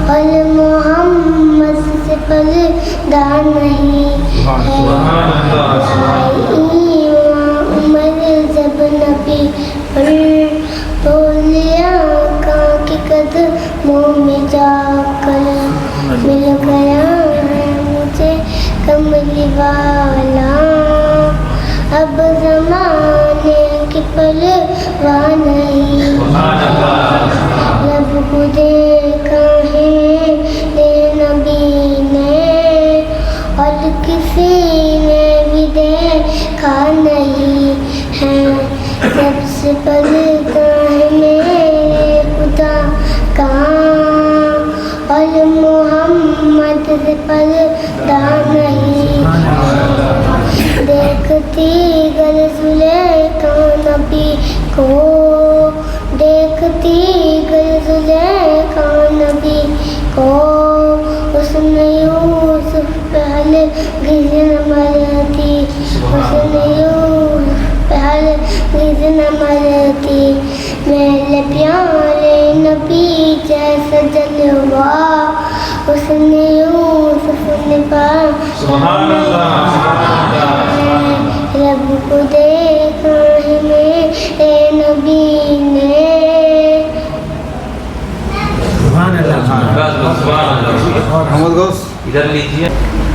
اور محمد سے پردہ نہیں ہے. عمر جب نبی پر بولیا آقا کے قدموں میں جا کر مل گیا ہے مجھے کملی والا. اب زمانے کی پرواہ نہیں, رب کو دیکھا ہے نبی نے اور کسی نے بھی دیکھا نہیں ہے. سب سے پردہ ہے میرے خدا کا اور محمد سے پردہ نہیں ہے. دیکھتی گر زلیخا نبی کو, دیکھتی گر زلیخا نبی کو, اس نے یوسف پہل گز نہ مرتی, اس نے یوسف پہل گز نہ مرتی. میرے پیارے نبی جیسا جلوہ اس نے یوسف نے سبحان رب کو دیکھا ہے میرے نبی نے. ادھر لیجیے.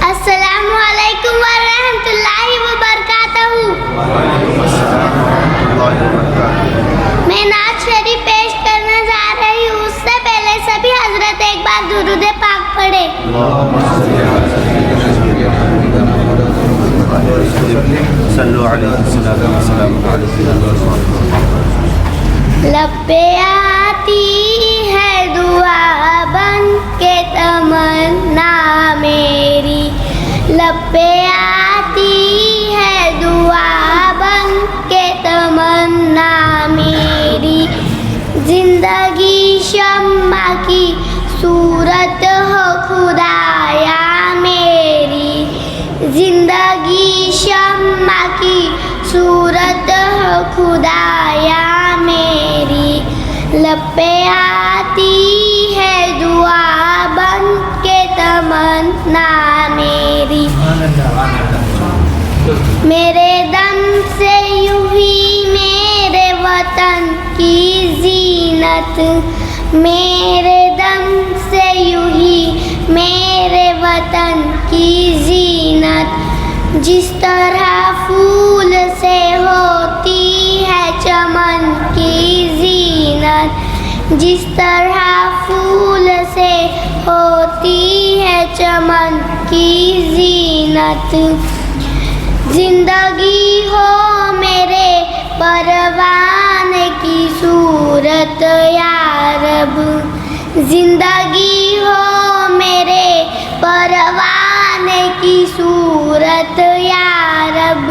السلام علیکم ورحمۃ اللہ وبرکاتہ. میں نعت شریف پیش کرنے جا رہی ہوں. اس سے پہلے سبھی حضرت ایک بار درود پاک پڑھے. صلو علیہ السلام لب پہ آتی ہے دعا بن کے تمنا میری, لب پہ آتی ہے دعا بن کے تمنا میری. زندگی شمع کی صورت ہو خدایا میری, زندگی شمع کی صورت ہو خدایا میری. لب پہ آتی ہے دعا بن کے تمنا میری. میرے دم سے یوں ہی میرے وطن کی زینت, میرے دم سے یوں ہی میرے وطن کی زینت. جس طرح پھول سے ہوتی ہے چمن کی زینت, جس طرح پھول سے ہوتی ہے چمن کی زینت. زندگی ہو میرے پروانے کی صورت یا رب, زندگی ہو میرے پروانے کی صورت یا رب.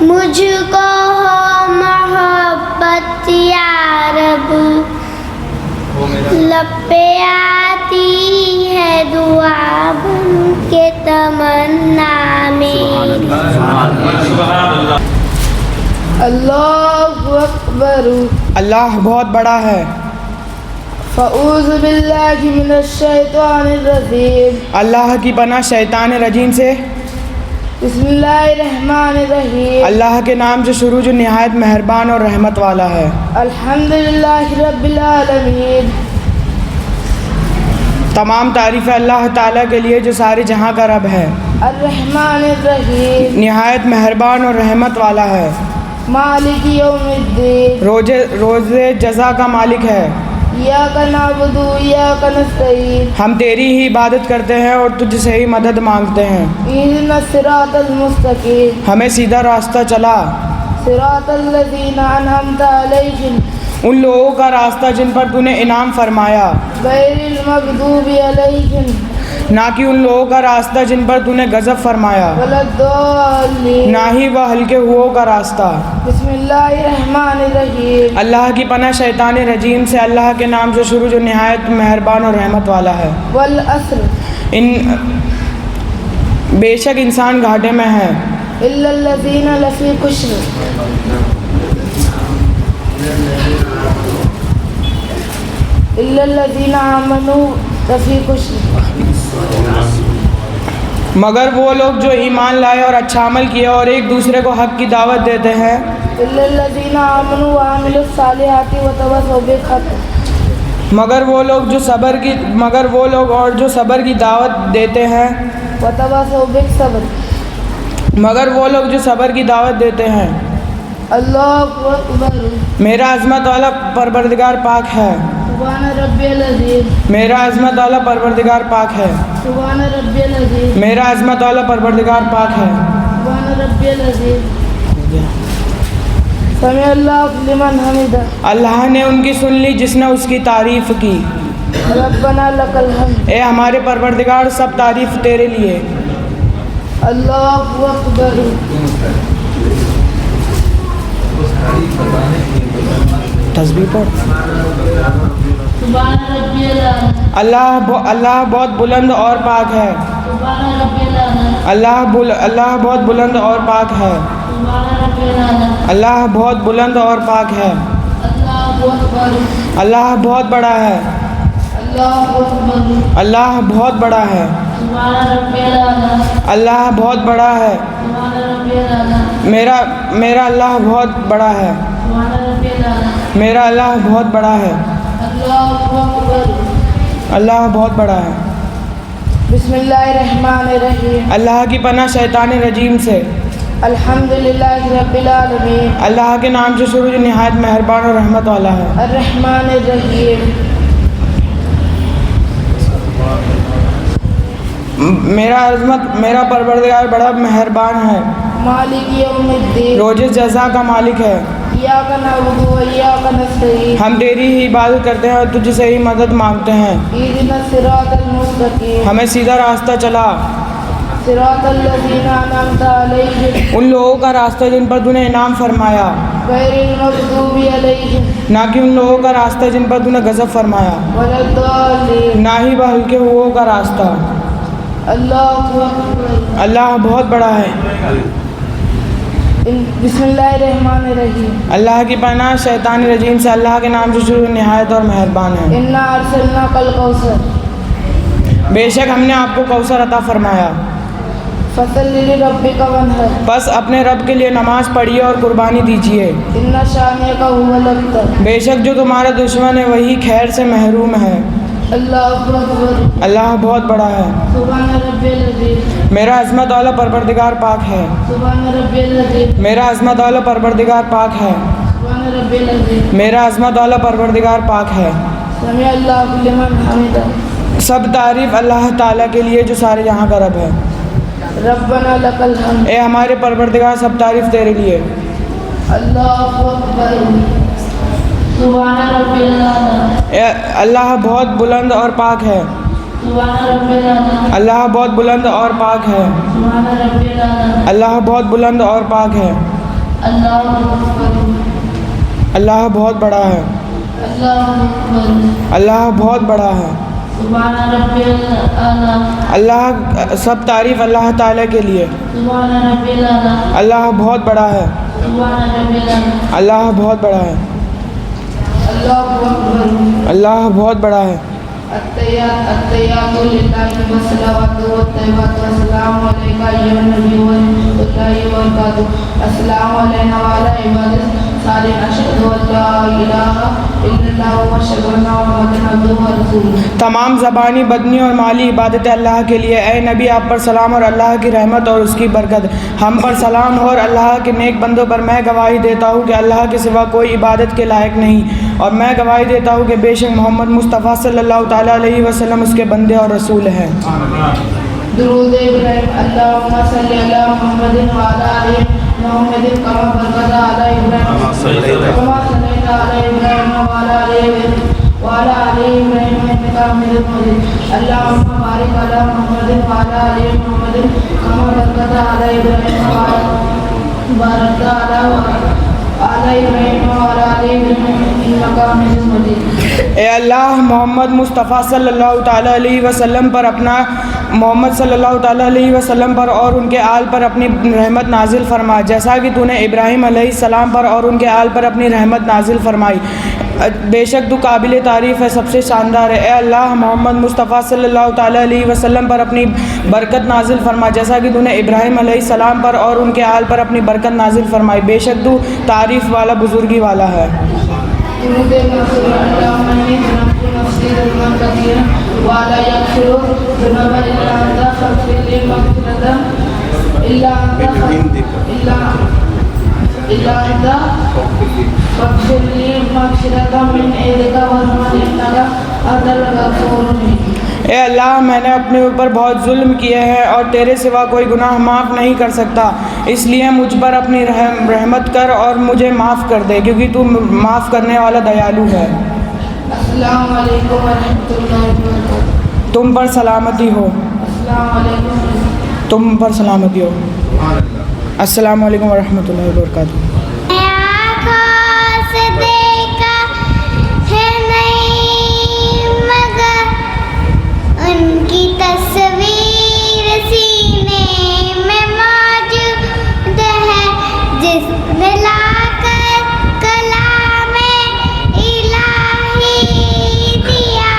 مجھ کو ہو محبت یا رب, لب پہ آتی ہے دعا بن کے تمنا میری. اللہ اکبر. اللہ بہت بڑا ہے. فاعوذ باللہ من الشیطان الرجیم. اللہ کی پناہ شیطان رجیم سے. بسم اللہ الرحمن الرحیم. اللہ کے نام سے شروع جو نہایت مہربان اور رحمت والا ہے. الحمدللہ رب العالمین. تمام تعریف اللہ تعالیٰ کے لیے جو سارے جہاں کا رب ہے. الرحمن الرحیم. نہایت مہربان اور رحمت والا ہے. مالک یوم الدین. روز جزا کا مالک ہے. ایاک نعبد و ایاک نستعین. ہم تیری ہی عبادت کرتے ہیں اور تجھ سے ہی مدد مانگتے ہیں. اہدنا الصراط المستقیم. ہمیں سیدھا راستہ چلا. صراط الذین انعمت علیہم. ان لوگوں کا راستہ جن پر تو نے انعام فرمایا. غیر المغضوب علیہم. نہ کہ ان لوگوں کا راستہ جن پر تو نے غضب فرمایا. ولا الضالین. نہ ہی وہ ہلکے ہوئوں کا راستہ. بسم اللہ الرحمن الرحیم. اللہ کی پناہ شیطان رجیم سے. اللہ کے نام سے شروع جو نہایت مہربان اور رحمت والا ہے. والعصر. بے شک انسان گھاٹے میں ہے. الا الذین لفی خسر. الا الذین آمنوا रफ़ीक़ मगर वो लोग जो ईमान लाए और अच्छा अमल किया और एक दूसरे को हक़ की दावत देते हैं, इल्लल्लज़ीना आमनू व अमिलुस्सालिहाति व तवस्सौ बिल-हक़, मगर वो लोग जो सब्र की दावत देते हैं, व तवस्सौ बिस-सब्र, मगर वो लोग जो सब्र की दावत देते हैं। अल्लाहु अकबर। मेरा अज़मत वाला परवरदिगार पाक है, सुभान रब्बियल अज़ीम, मेरा अज़मत वाला परवरदिगार पाक है, सुभान रब्बियल अज़ीम, मेरा अज़मत वाला परवरदिगार पाक है। सुभान रब्बियल अज़ीम। समी अल्लाहु लिमन हमिदा, अल्लाह ने उनकी सुन ली जिसने उसकी तारीफ़ की। रब्बना लकल हम्द, ए हमारे परवरदिगार सब तारीफ़ तेरे लिए। अल्लाहु अकबर। तस्बीह पढ़। सुभान रब्बियल आला, अल्लाह बहुत बुलंद और पाक है। सुभान रब्बियल आला, अल्लाह बहुत बुलंद और पाक है। सुभान रब्बियल आला, अल्लाह बहुत बुलंद और पाक है। अल्लाहु अकबर, अल्लाह बहुत बड़ा है। अल्लाहु अकबर। अल्लाह बहुत बड़ा है। सुभान रब्बियल आला, अल्लाह बहुत बड़ा है। सुभान रब्बियल आला, मेरा अल्लाह बहुत बड़ा है। सुभान रब्बियल आला, मेरा अल्लाह बहुत बड़ा है। अल्लाहु अकबर। अल्लाह बहुत बड़ा है। बिस्मिल्लाहिर्रहमानिर्रहीम, अल्लाह की पनाह शैतान रजीम से। अल्हम्दुलिल्लाहि रब्बिल आलमीन, अल्लाह के नाम से शुरू जो निहायत मेहरबान और रहमत वाला है। अर्रहमानिर्रहीम। मेरा परवरदिगार बड़ा मेहरबान है, मालिक यौमिद्दीन, रोज़ जज़ा का मालिक है। इय्याका नअबुदु व इय्याका नस्तईन, हम तेरी ही इबादत करते हैं और तुझसे ही मदद मांगते हैं। इहदिनस सिरातल मुस्तकीम, हमें सीधा रास्ता चला, सिरातल लज़ीना अनअमता अलैहिम, उन लोगों का रास्ता जिन पर तूने इनाम फरमाया, गैरिल मग़ज़ूबि अलैहिम ना कि उन लोगों का रास्ता जिन पर तूने गज़ब फरमाया, वलद्दालिन। ना ही बल्कि हुओं का रास्ता। अल्लाहु अकबर। अल्लाह बहुत बड़ा है। बिस्मिल्लाहिर्रहमानिर्रहीम, अल्लाह की पनाह शैतान रजीम से। अल्लाह के नाम से शुरू निहायत और मेहरबान है। इन्ना अर्सलनाकल कौसर, बेशक हमने आपको कौसर अता फरमाया। फसल्लि लिरब्बिका वन्हर, बस अपने रब के लिए नमाज पढ़िए और कुर्बानी दीजिए। इन्ना शानिअका हुवल अब्तर। बेशक जो तुम्हारा दुश्मन है वही खैर से महरूम है। अल्लाहु अकबर। अल्लाह बहुत बड़ा है। सुभान रब्बिल अज़ीम, मेरा अज़मत वाला परवरदिगार पाक है। सुभान रब्बिल अज़ीम, मेरा अज़मत वाला परवरदिगार पाक है। सुभान रब्बिल अज़ीम। मेरा अज़मत वाला परवरदिगार पाक है। समी अल्लाहु लिमन हमिदा, सब तारीफ़ अल्लाह ताला के लिए जो सारे जहाँ का रब है। रब्बना लकल हम्द, ए हमारे परवरदिगार सब तारीफ़ तेरे लिए। अल्लाहु अकबर। सुभान रब्बिल आला, ए अल्लाह बहुत बुलंद और पाक है। सुभान रब्बिल आला, अल्लाह बहुत बुलंद और पाक है। सुभान रब्बिल आला, अल्लाह बहुत बुलंद और पाक है। अल्लाहु अकबर। अल्लाह बहुत बड़ा है। अल्लाहु अकबर। अल्लाह बहुत बड़ा है। सुभान रब्बिल आला, अल्लाह सब तारीफ़ अल्लाह ताला के लिए। सुभान रब्बिल आला, अल्लाह बहुत बड़ा है। सुभान रब्बिल आला, अल्लाह बहुत बड़ा है। अल्लाहु अकबर। अल्लाह बहुत बड़ा है। अत्तहियातु लिल्लाहि वस्सलावातु वत्तय्यिबातु वस्सलामु अलैका अय्युहन नबिय्यु व रहमतुल्लाहि व बरकातुहू। अस्सलामु अलैना व अला इबादिस सालिहीन। अशहदु अल्ला इलाहा इल्लल्लाह व अशहदु अन्ना मुहम्मदन अब्दुहु व रसूलुहू। तमाम ज़बानी, बदनी और माली इबादतें अल्लाह के लिए। ए नबी आप पर सलाम और अल्लाह की रहमत और उसकी बरकत हम पर सलाम हो। और अल्लाह के नेक बंदों पर मैं गवाही देता हूँ कि अल्लाह के सिवा कोई इबादत के लायक नहीं। और मैं गवाही देता हूँ कि बेशक मोहम्मद मुस्तफ़ा सल्लल्लाहु ताला अलैहि वसल्लम उसके बंदे और रसूल हैं। दुरूद इब्राहिम, अल्लाहुम्मा सल्लि अला मुहम्मदिन व अला आलि मुहम्मदिन कमा बरकता अला इब्राहिम कमा सल्लैता अला इब्राहिम व अला आलि इब्राहिम इन्नका हमीदुम मजीद। अल्लाहुम्मा बारिक अला मुहम्मदिन व अला आलि मुहम्मदिन कमा बरकता अला इब्राहिम व बारकता अला इब्राहिम व अला आलि इब्राहिम इन्नका हमीदुम मजीद। ए अल्लाह मोहम्मद मुस्तफ़ा सल्लल्लाहु ताला अलैहि वसल्लम पर अपना محمد صلی اللہ تعالیٰ علیہ وسلم پر اور ان کے آل پر اپنی رحمت نازل فرما، جیسا کہ تو نے ابراہیم علیہ السلام پر اور ان کے آل پر اپنی رحمت نازل فرمائی۔ بے شک تو قابل تعریف ہے، سب سے شاندار ہے۔ اے اللہ محمد مصطفیٰ صلی اللہ تعالیٰ علیہ وسلم پر اپنی برکت نازل فرما، جیسا کہ تو نے ابراہیم علیہ السلام پر اور ان کے آل پر اپنی برکت نازل فرمائی۔ بے شک تو تعریف والا بزرگی والا ہے۔ درود منصور اللهم اني ظلمت نفسي ظلما كثيرا ولا يغفر الذنوب الا انت فاغفر لي مغفرة الا انت فاغفر لي مغفرة من عندك وارحمني انك انت الغفور الرحيم۔ اے اللہ میں نے اپنے اوپر بہت ظلم کیے ہیں اور تیرے سوا کوئی گناہ معاف نہیں کر سکتا، اس لیے مجھ پر اپنی رحمت کر اور مجھے معاف کر دے، کیونکہ تو معاف کرنے والا دیالو ہے۔ السلام علیکم ورحمۃ اللہ وبرکاتہ۔ تم پر سلامتی ہو، السلام علیکم۔ تم پر سلامتی ہو۔ السلام علیکم ورحمۃ اللہ وبرکاتہ۔ آنکھوں سے دیکھا ہے نہیں مگر ان کی تصویر سینے میں موجود ہے، جس نے لا کر کلام الہی دیا،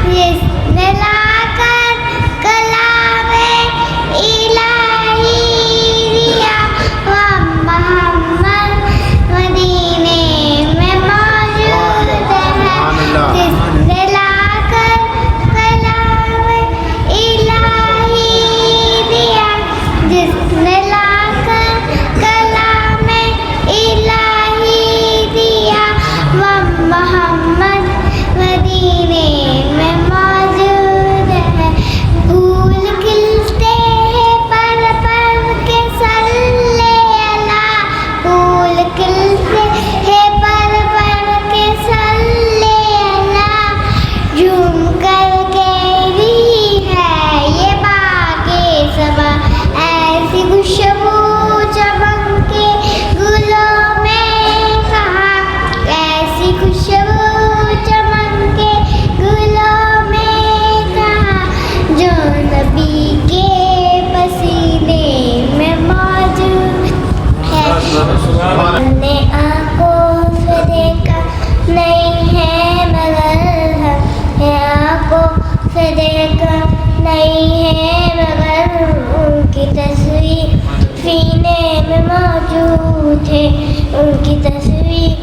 جس نے لا کر کلام الہی دیا، وہ محمد مدینے میں موجود ہے، جس نے لا کر کلام الہی دیا، جس نے لا کر کلام الہی دیا، وہ محمد مدینے میں موجود ہے۔ پھول کھلتے ہیں پر پر کے صلی اللہ، پھول کھلتے ہیں پر پر کے صلی اللہ، جھوم کر کہتی ہے یہ باغ صبا، ایسی خوشبو چمن کے گلوں میں کہاں، ایسی خوشبو چمن کے گلوں میں کہاں، جو نبی کے پسینے میں موجود ہے۔ ہم نے آنکھوں سے دیکھا نہیں ہے مگر ہم نے آنکھوں سے دیکھا نہیں ہے مگر ان کی تصویر سینے میں موجود ہے، ان کی تصویر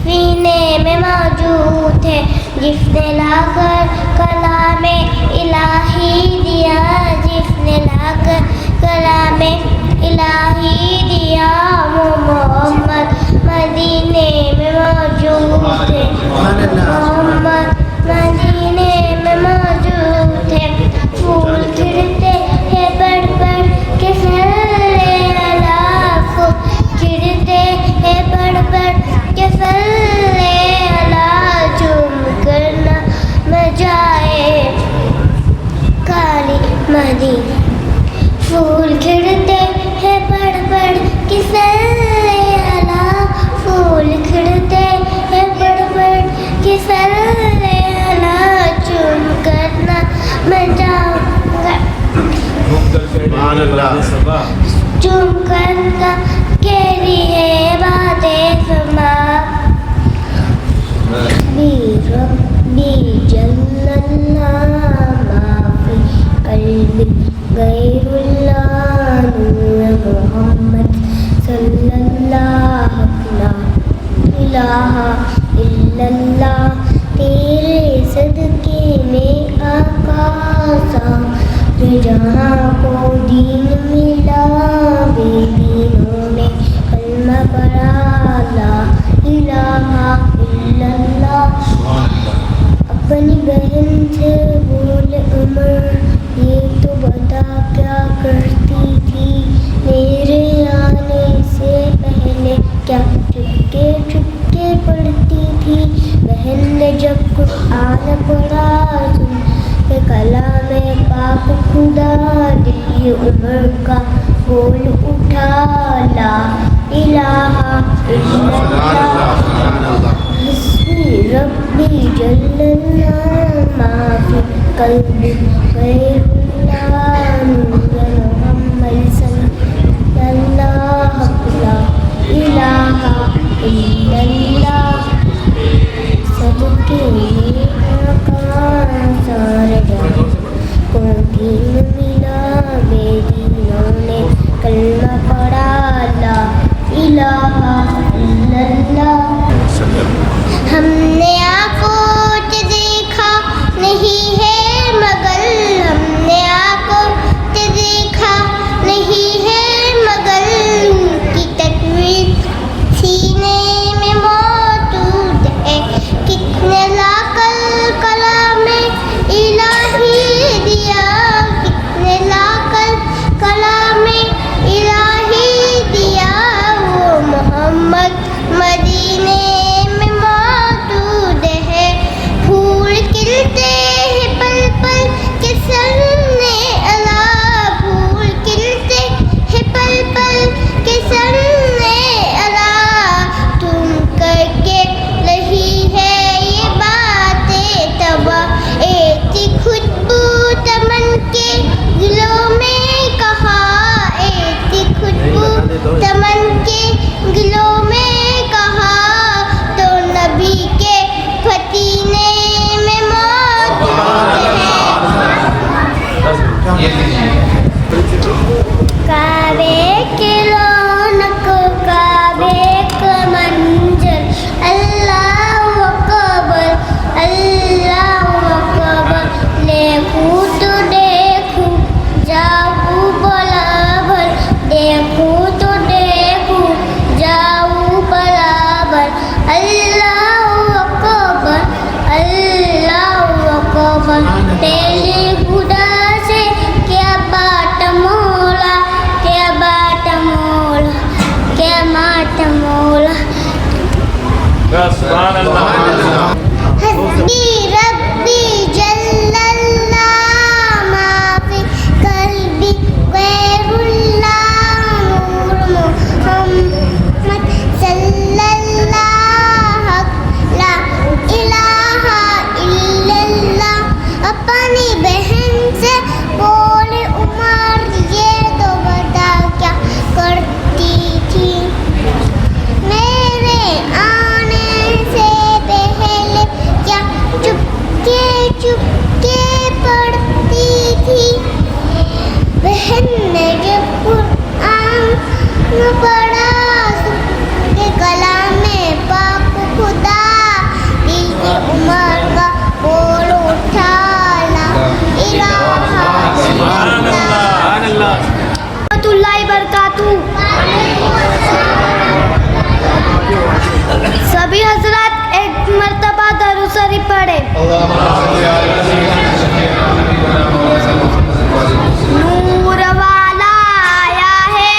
سینے میں موجود ہے، جس نے لا کر کلام الہی دیا، جس نے لا کر کلام الہی دیا، وہ محمد مدینے میں موجود ہے، محمد مدینے میں موجود ہے۔ پھول کھلتے ہیں بڑھ بڑھ کے صلی اللہ، پھول کھلتے ہیں بڑھ بڑھ کے صلی اللہ، جھوم کرنا مجائے کالی مدینہ، پھول کھلتے ہیں بڑھ بڑھ کے صلی اللہ، پھول کھلتے ہیں بڑھ بڑھ کے صلی اللہ، جھوم کرنا مجائے جھوم کرنا کے لیے باتیں سما، ربی جل اللہ ما فی قلبی غیر اللہ، نور محمد صلی اللہ لا الہ الا اللہ، تیرے صدقے میں آقا سارے جہاں کو دین ملا، بے دینوں نے کلمہ پڑھا لا الہ الا اللہ۔ اپنی بہن سے بول عمر یہ تو بتا کیا کرتی تھی، میرے آنے سے پہلے کیا چپکے چپکے پڑھتی تھی، بہن نے جب قرآن پڑھا سن کے کلام پاک خدا، دل عمر کا بول اٹھا لا الہ الا اللہ، حسبی ربی جل اللہ ما فی قلبی غیر اللہ، illallah. Sadaqe Aka Sarja ko deen mila bedinon ne kalma pada la ilaha illallah. हमने आँखों से देखा नहीं है मगर हमने आँखों से देखा नहीं है मगर उनकी तस्वीर सीने में मौजूद है कितने लाकर कलाम इलाही दिया कितने लाकर कलाम इलाही दिया वो मोहम्मद मदीने में मौजूद है फूल खिलते हैं पल पल के सन्ने अला फूल खिलते हैं पल पल के सन्ने अला तुम करके रही है ये बातें तबा ऐसी खुशबू चमन के दिलों में कहा ऐसी खुशबू चमन के दिलों में कहा तो नबी के पसीने में मौजूद है काबे के रौनक काबे का मंजर अल्लाह अकबर देखूं तो देखूं जाऊं बराबर देखूं तो देखूं जाऊं बराबर अल्लाह अकबर तेरी खुदा से क्या बात मौला क्या बात मौला क्या बात मौला हस्बी रब्बी जल्लल्लाह माफी कल्बी गैरुल्लाह नूर मुहम्मद सल्लल्लाह ला इलाहा इल्लल्लाह अपनी बहन से बोले उमर ये तो बता क्या करती थी मेरे आने से पहले क्या चुपके चुपके पढ़ती थी बहन ने जब कुरान पढ़ा के कलाम में पाक खुदा दिल की उमर का बोल उठा ला इलाहा इल्लल्लाह रहमतुल्लाहि बरकातहू। सभी हजरात एक मर्तबा दरूद शरीफ पढ़े। नूर वाला आया है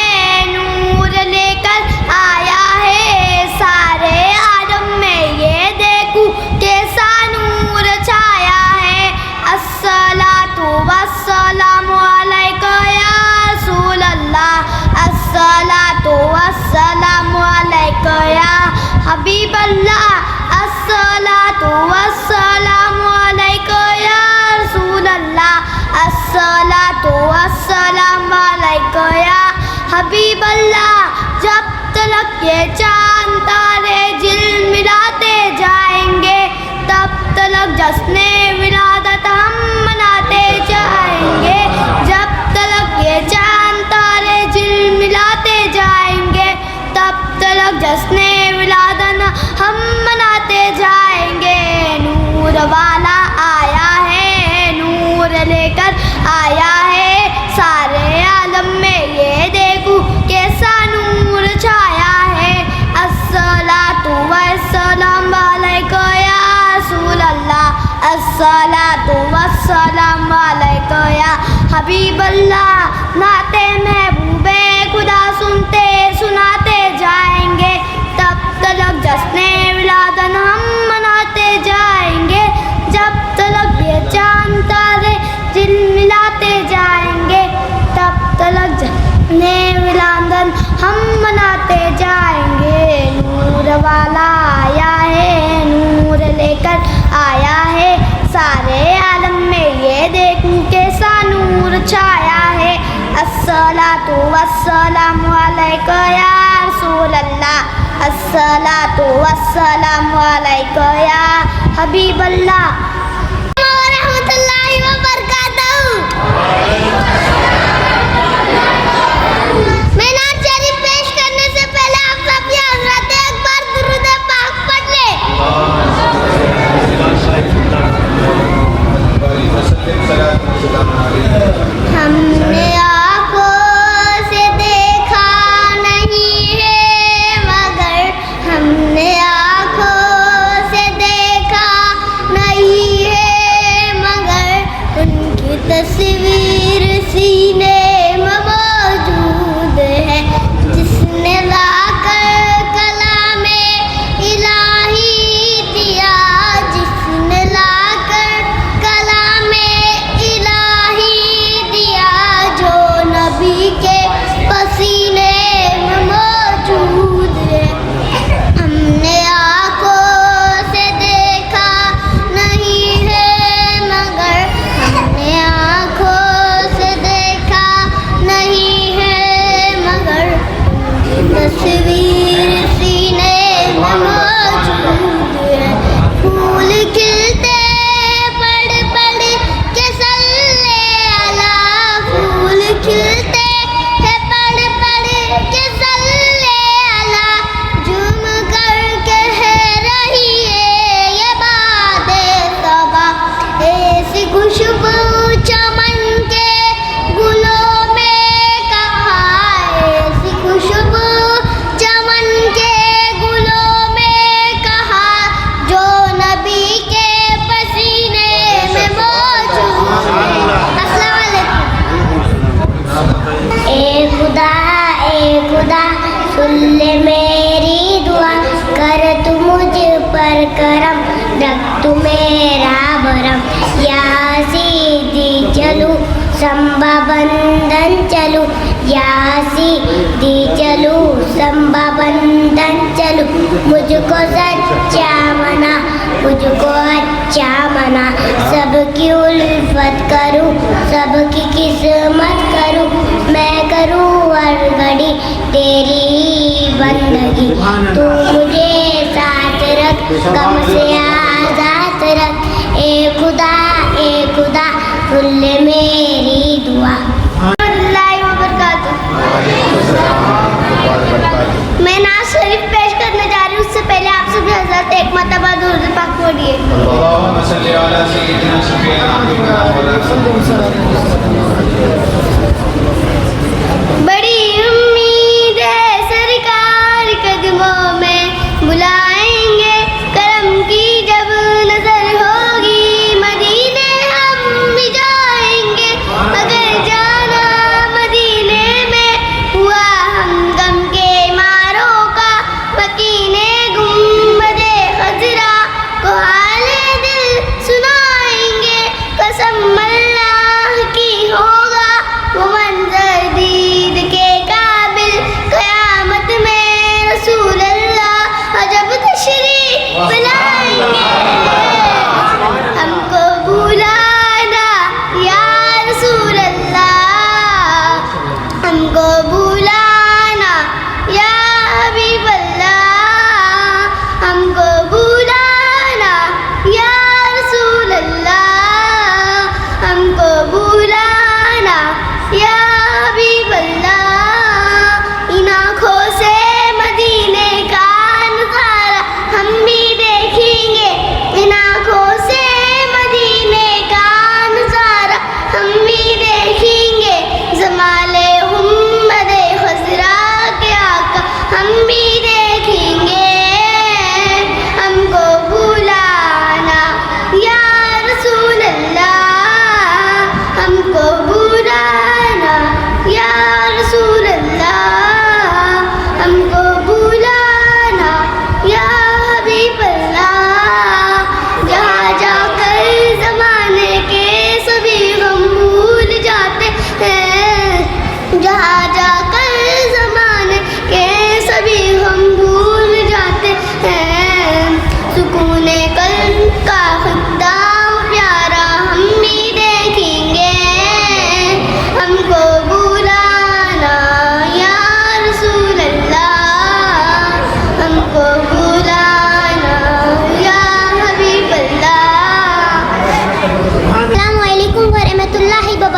नूर लेकर आया है सारे आलम में ये देखूं कैसा नूर छाया है अस्सलातु वस्सलामु अलैका या रसूल अल्लाह अस्सलातु वस्सलामु अलैका या हबीब अल्लाह अस्सलातु वस्सलामु अलैका या रसूल अल्लाह अस्सलातु वस्सलामु अलैका या हबीब अल्लाह जब तक ये चांद तारे झिलमिलाते जाएंगे तब तक जश्ने विलादत हम मनाते जाएंगे जब तक ये चांद तारे झिलमिलाते जाएंगे तब तक जश्ने विलादत हम मनाते जाएंगे नूर वाला आया है नूर लेकर आया है सारे आलम में ये देखूं कैसा नूर छाया है अस्सलातु वस्सलामु अलैका या रसूल अल्लाह अस्सलातु वस्सलामु अलैका या हबीब अल्लाह नाते महबूबे खुदा सुनते सुनाते जाएंगे तब तक जश्ने विलादत हम मनाते जाएंगे जब तक ये चांद तारे झिलमिलाते जाएंगे तब तक जश्ने विलादत हम मनाते जाएंगे नूर वाला आया है नूर लेकर आया है सारे आलम में ये देखूं कैसा नूर छाया है अस्सलातु वस्सलामु अलैका या रसूल अल्लाह अस्सलातु वस्सलामु अलैका या हबीब अल्लाह व रहमतुल्लाहि व बरकातहू। मैं नात शरीफ पेश करने से पहले आप सब ये हजरत एक बार दुरूद पाक पढ़ ले। हमने आँखों से देखा नहीं है मगर हमने आँखों से देखा नहीं है मगर उनकी तस्वीर सीने में मौजूद है। जिसने लाकर कलामे इलाही दिया, जिसने लाकर कलामे इलाही दिया, जो नबी के पसीने में मौजूद है। हमने आँखों से देखा नहीं है मगर हमने आँखों से देखा नहीं है मगर उनकी तस्वीर सीने में मौजूद है। फूल खिलते पड़ पड़ के सल्ले अला, फूल खिलते हैं पड़ पड़ के सल्ले अला, झूम कर कह रही है ये बादे सबा। ऐसी खुशबू चमन के गुलों में कहाँ, ऐसी खुशबू चमन के गुलों में कहाँ, जो नबी के पसीने में मौजूद है। अस्सलाम वालेकुम। ए खुदा सुन ले मेरी दुआ, कर तू मुझ पर करम, रख तू मेरा भरम। या सीधी चलूं संभा बंधन चलूं, या सीधी चलूं संभा बंधन चलूं। मुझको सच्चा मना, मुझको अच्छा मना, सबकी उल्फत करूं, सबकी किस्मत करूं। मैं करूं हर घड़ी तेरी बंदगी, तू मुझे साथ रख, गम से आजाद रख। ए खुदा सुन ले मेरी दुआ। मैं नात शरीफ पेश करने जा रही हूँ, उससे पहले आप सभी हजरत एक मरतबा दुरूद पाक पढ़िए। बड़ी उम्मीद है सरकार कदमों में बुलाएंगे, करम की जब नजर होगी मदीने हम भी जाएंगे। अगर जाना मदीने में हुआ हम गम के मारों का, मकीने गुंबदे खजरा को हाले दिल सुनाएंगे। कसम अल्लाह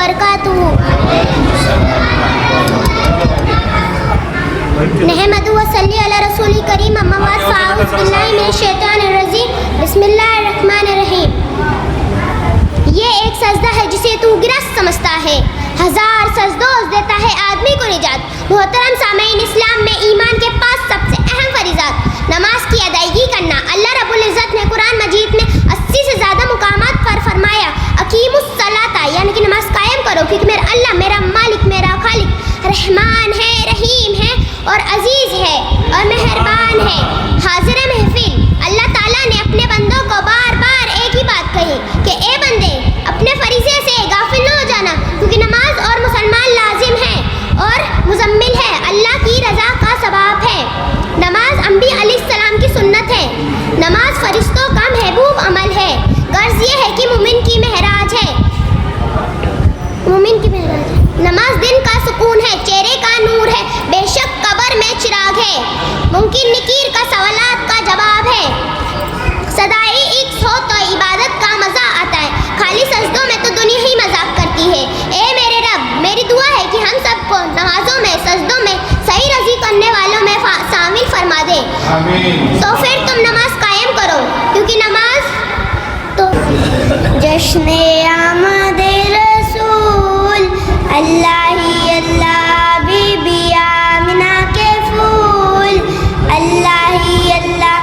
وبرکاتہ. نحمد و صلی علی رسول کریم. اما بعد فاعوذ باللہ من الشیطان الرجیم. بسم اللہ الرحمن الرحیم. یہ ایک سجدہ ہے جسے تو گرست سمجھتا ہے، ہزار سجدوں دیتا ہے آدمی کو نجات. محترم سامعین، اسلام میں ایمان کے 5 سب سے اہم فریضات. نماز کی ادائیگی کرنا. اللہ رب العزت نے قرآن مجید میں 80 سے زیادہ مقامات پر فرمایا اقیموا الصلاۃ، یعنی کہ نماز قائم کرو، کیونکہ میرا اللہ میرا مالک میرا خالق رحمان ہے، رحیم ہے اور عزیز ہے اور مہربان ہے. حاضر محفل، اللہ تعالیٰ نے اپنے بندوں کو بار بار ایک ہی بات کہی کہ اے بندے اپنے فریضے سے غافل نہ ہو جانا، کیونکہ نماز اور مسلمان لازم ہے اور مزمل ہے، اللہ کی رضا کا ثواب ہے. نماز انبیاء علیہ السلام کی سنت ہے. نماز فرشتوں کا محبوب عمل ہے. غرض یہ ہے کہ مومن کی معراج ہے. نماز دن کا سکون ہے، چہرے کا نور ہے، بے شک قبر میں چراغ ہے، ممکن نکیر کا سوالات کا جواب ہے. صدائے ایک ہو تو عبادت کا مزہ آتا ہے، خالی سجدوں میں تو دنیا ہی مذاق کرتی ہے. اے میرے رب، میری دعا ہے کہ ہم سب کو نمازوں میں سجدوں میں صحیح رضی کرنے والوں میں شامل فرما دے. تو پھر تم نماز قائم کرو، کیونکہ نماز تو جشن آمد رسول اللہ ہی اللہ، بی بی آمنہ کے پھول اللہ ہی اللہ،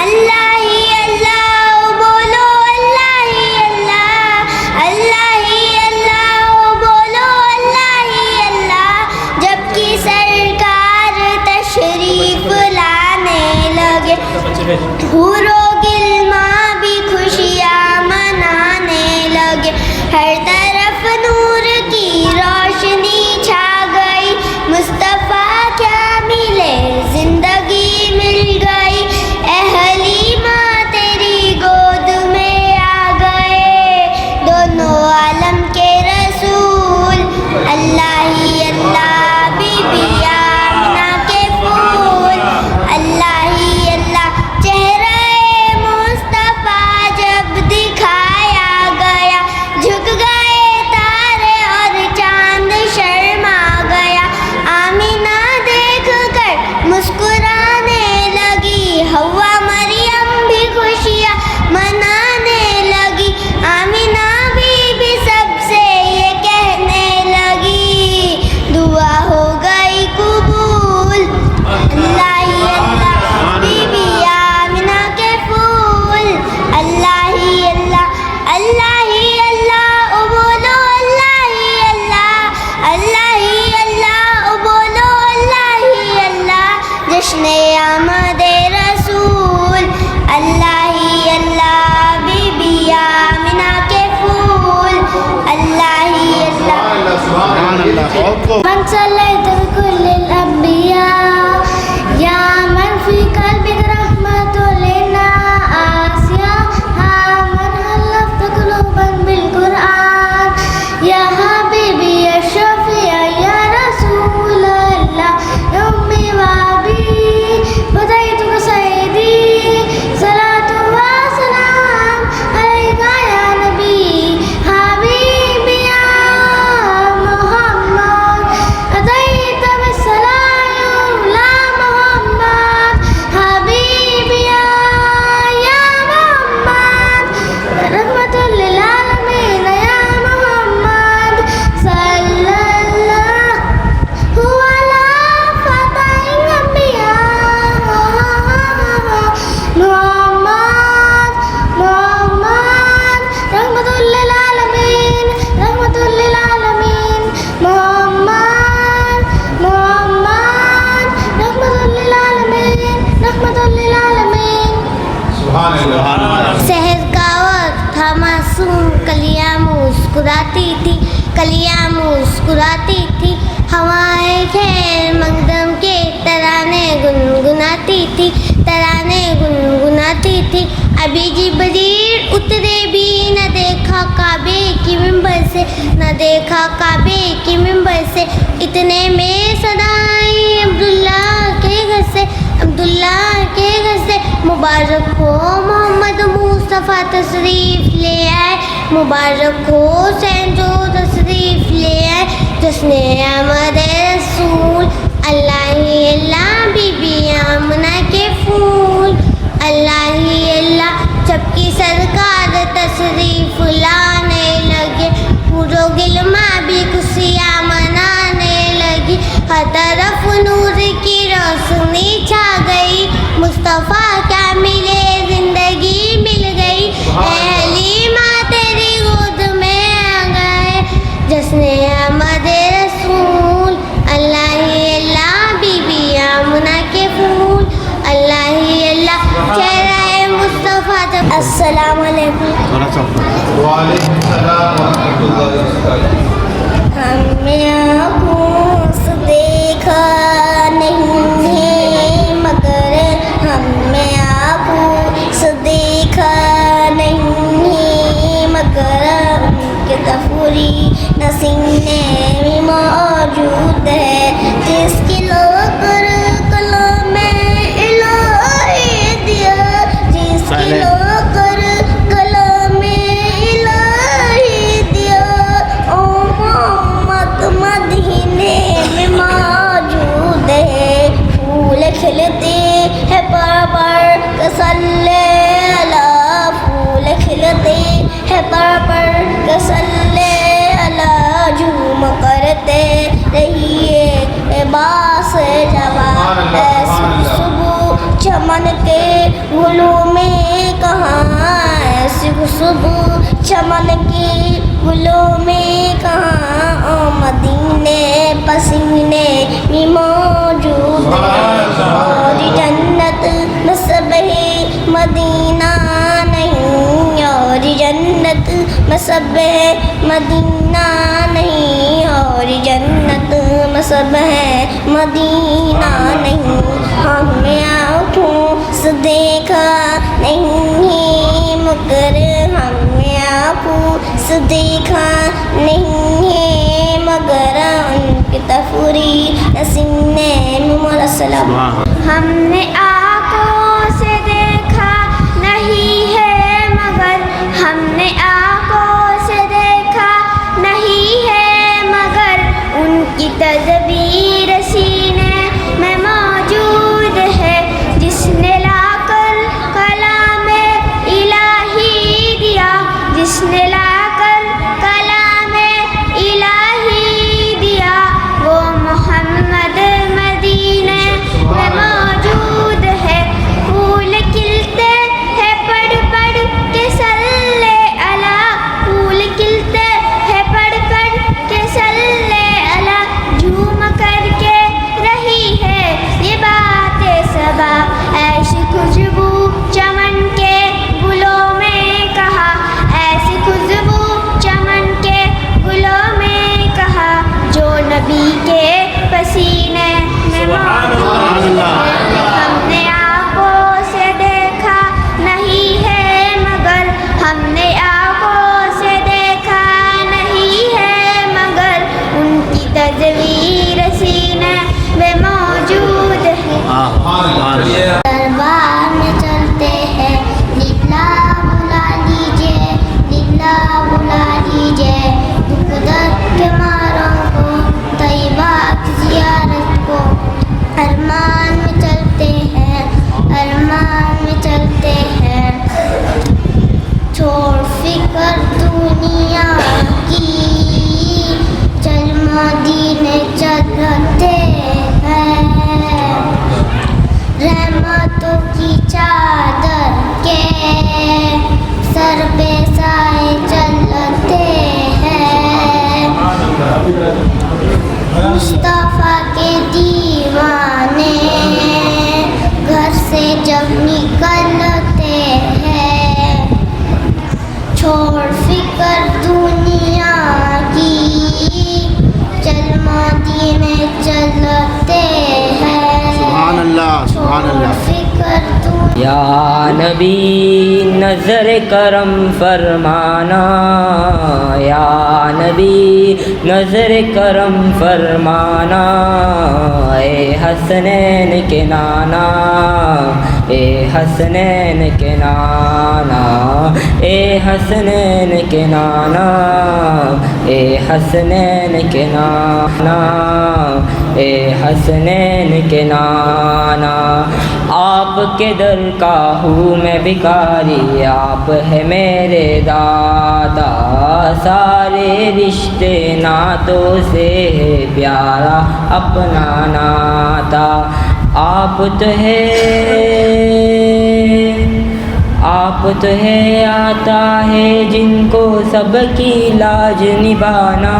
اللہ ہی اللہ بولو، اللہ ہی اللہ، اللہ ہی اللہ بولو، اللہ ہی اللہ. جب کہ سرکار تشریف لانے لگے، حورو گلماں بھی خوشیاں منانے لگے، ہر طرف نور کی روشنی چھا گئی، مصطفیٰ کیا ملے زندگی مل گئی. اے حلیمہ تیری گود میں آ گئے دونوں عالم کے رسول اللہ ہی اللہ، بی بی آمنہ کے پھول اللہ ہی اللہ. چہرہ مصطفیٰ جب دکھایا گیا، جھک گئے تارے اور چاند شرما گیا. آمینہ دیکھ کر مسکرانے لگی، حوا مریم بھی خوشیاں منانے لگی. آمینہ بی بی سب سے یہ کہنے لگی، دعا ہو گئی قبول اللہ ہی اللہ، بی بی آمنہ کے پھول اللہ ہی اللہ، اللہ ہی اللہ بولو، اللہ ہی اللہ، اللہ ہی اللہ بولو، اللہ ہی اللہ. جشن آمد رسول اللہ ہی اللہ، بی بی آمنہ کے پھول اللہ ہی اللہ. من صلیت بكل الأنبياء يا من في قلبك رحمة للناس، يا من ألفت قلوبا بالقرآن، يا حبيبي يا شفيع يا رسول الله، يا أمي وأبي فديتك سيدي، صلاة وسلام عليك يا نبي حبيبي يا محمد، أتيت بالسلام لا محمد حبيبي يا محمد، رحمة للعالمين يا محمد، صلى الله على فتى الأنبياء محمد، محمد رحمة للعالمين، رحمة للعالمين محمد، محمد رحمة للعالمين، رحمة للعالمين. شہر کا وقت تھا معصوم، کلیاں مسکراتی تھی، کلیاں مسکراتی تھی، ہوائیں خیر مقدم کے ترانے گنگناتی تھی، ترانے گنگناتی تھی. ابھی جبریل اترے بھی نہ دیکھا کعبے کی منبر سے، نہ دیکھا کعبے کی منبر سے. اتنے میں صدائیں عبداللہ کے گھر سے، عبداللہ کے گھر سے، مبارک ہو محمد مصطفیٰ تشریف لے آئے मुबारक हो हुसैन जो तशरीफ ले आए जिसने आमद रसूल अल्लाह ही अल्लाह बीबी आमना के फूल अल्लाह ही अल्लाह जबकि सरकार तशरीफ लाने लगे पूरो गिलमा भी खुशियाँ मनाने लगी हर तरफ नूर की रोशनी छा गई मुस्तफ़ा क्या मिले जिंदगी मिल गई ऐ हलीमा तेरी गोद में आ गए जिसने आमद रसूल अल्लाह ही अल्लाह बीबी आमना के फूल अल्लाह ही अल्लाह चेहरा मुस्तफ़ा जब अस्सलाम वालेकुम वालेकुम सलाम व रहमतुल्लाहि व बरकातहू। हमने आँखों से देखा नहीं है मगर हमने आँखों से देखा नहीं है मगर उनके तफूरी नसीने में मौजूद है जिसकी लोकर कलम में इलाही दिया जिसकी लोकर कलम में इलाही दिया ओ मोहम्मद मदीने में मौजूद है फूल खिलते हैं पर कसल्ले अला फूल खिलते हैं पर कसल्ले अला झूम करते रहिए बास जवाब ऐसी सुबह चमन के गुलों में कहाँ ऐसी खुशबू चमन के गुलों में कहाँ ओ मदीने पसीने में मौजूद है और जन्नत में सब है मदीना नहीं और जन्नत में सब है मदीना नहीं और जन्नत में सब है मदीना नहीं हमने आँखों से देखा नहीं मगर हमने आँखों से देखा नहीं है मगर उनकी तफूरी नसीने में सलाम हमने आँखों से देखा नहीं है मगर हमने आँखों से देखा नहीं है मगर उनकी तदबीर सीने में मौजूद है जिसने लाकर कलाम इलाही दिया जिसने लाकर कलाम इलाही दिया वो मोहम्मद मदीने में मौजूद है फूल खिलते हैं पढ़ पढ़ के सल्ले अला फूल खिलते हैं पढ़ पढ़ के सल्ले अला झूम करके रही है ये बातें सबा ऐसी खुशबू चमन के गुलों में कहा ऐसी खुशबू चमन के गुलों में कहा जो नबी के पसीने में मौजूद है हमने आँखों से देखा नहीं है मगर हमने आँखों से देखा नहीं है मगर उनकी तस्वीर सीने में मौजूद है दरबार में चलते हैं लीला बुला लीजिए लीला बुला लीजिए दुख दर्द के मारों को तैयबा की ज़ियारत को अरमान में चलते हैं अरमान में चलते हैं छोड़ फिकर दुनिया की चल मदीने चलते हैं रहमतों की चादर के सर पे साए चलते हैं मुस्तफ़ा के दीवाने घर से जब निकलते हैं छोड़ फिकर दुनिया की चल मदीने चलते हैं सुभान अल्लाह सुभान अल्लाह फिकर दुनिया या नबी नज़र करम फरमाना या नबी नज़र करम फरमाना ए हसनैन के नाना ए हसनैन के नाना اے حسنین کے نانا، اے حسنین کے نانا، اے حسنین کے نانا، آپ کے در کا ہوں میں بھکاری، آپ ہے میرے دادا، سارے رشتے ناتوں سے ہے پیارا اپنا ناتا، آپ تو ہے آتا ہے جن کو سب کی لاج نبھانا،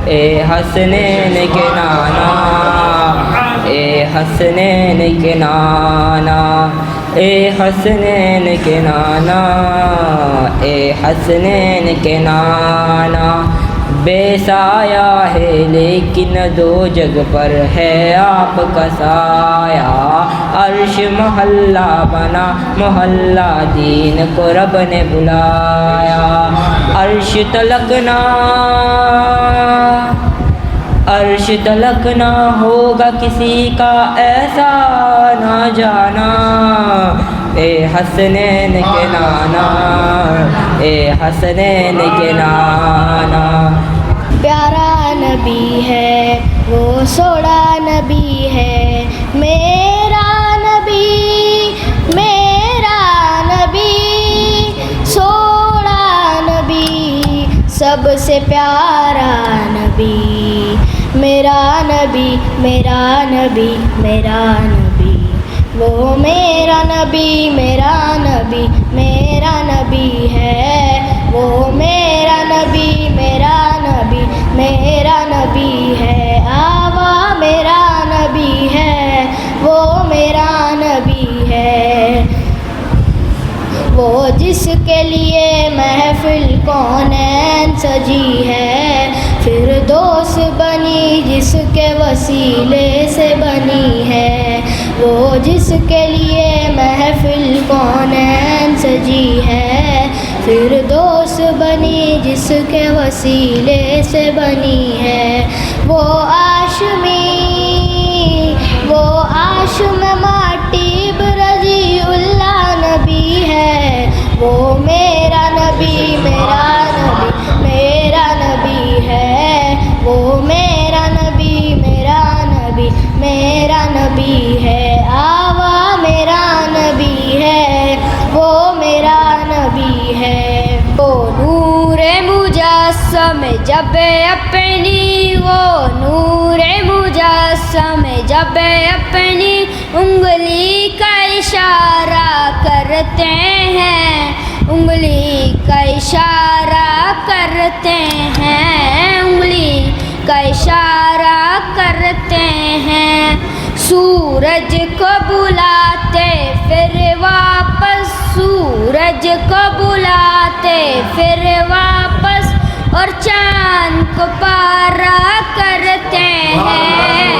اے حسنین کے نانا، اے حسنین کے نانا، اے حسنین کے نانا، اے حسنین کے نانا، بے سایہ ہے لیکن دو جگ پر ہے آپ کا سایہ، عرش محلہ بنا محلہ دین کو رب نے بلایا، عرش تلک نہ ہوگا کسی کا ایسا نہ جانا، اے حسنین کے نانا، اے حسنین کے نانا، پیارا نبی ہے وہ سوڑا نبی ہے، میرا نبی سوڑا نبی، سب سے پیارا نبی، میرا نبی میرا نبی میرا نبی، وہ میرا نبی میرا نبی میرا نبی ہے، وہ میرا نبی میرا نبی میرا نبی ہے، آوا میرا نبی ہے، وہ میرا نبی ہے، وہ جس کے لیے محفل کونین سجی ہے، فردوس بنی جس کے وسیلے سے بنی ہے، وہ جس کے لیے محفل کونین سجی ہے، فردوس بنی جس کے وسیلے سے بنی ہے، وہ آشم ماٹی برجی اللہ نبی ہے، وہ میرا نبی میرا نبی میرا نبی ہے، وہ میرا نبی میرا نبی میرا نبی ہے، آوا میرا نبی ہے، وہ میرا نبی ہے، وہ نور مجسم جب اپنی، وہ نور مجسم جب اپنی انگلی کا اشارہ کرتے ہیں، انگلی کا اشارہ کرتے ہیں، انگلی کا اشارہ کرتے ہیں، سورج کو بلاتے پھر واپس، سورج کو بلاتے پھر واپس، اور چاند کو پارا کرتے ہیں،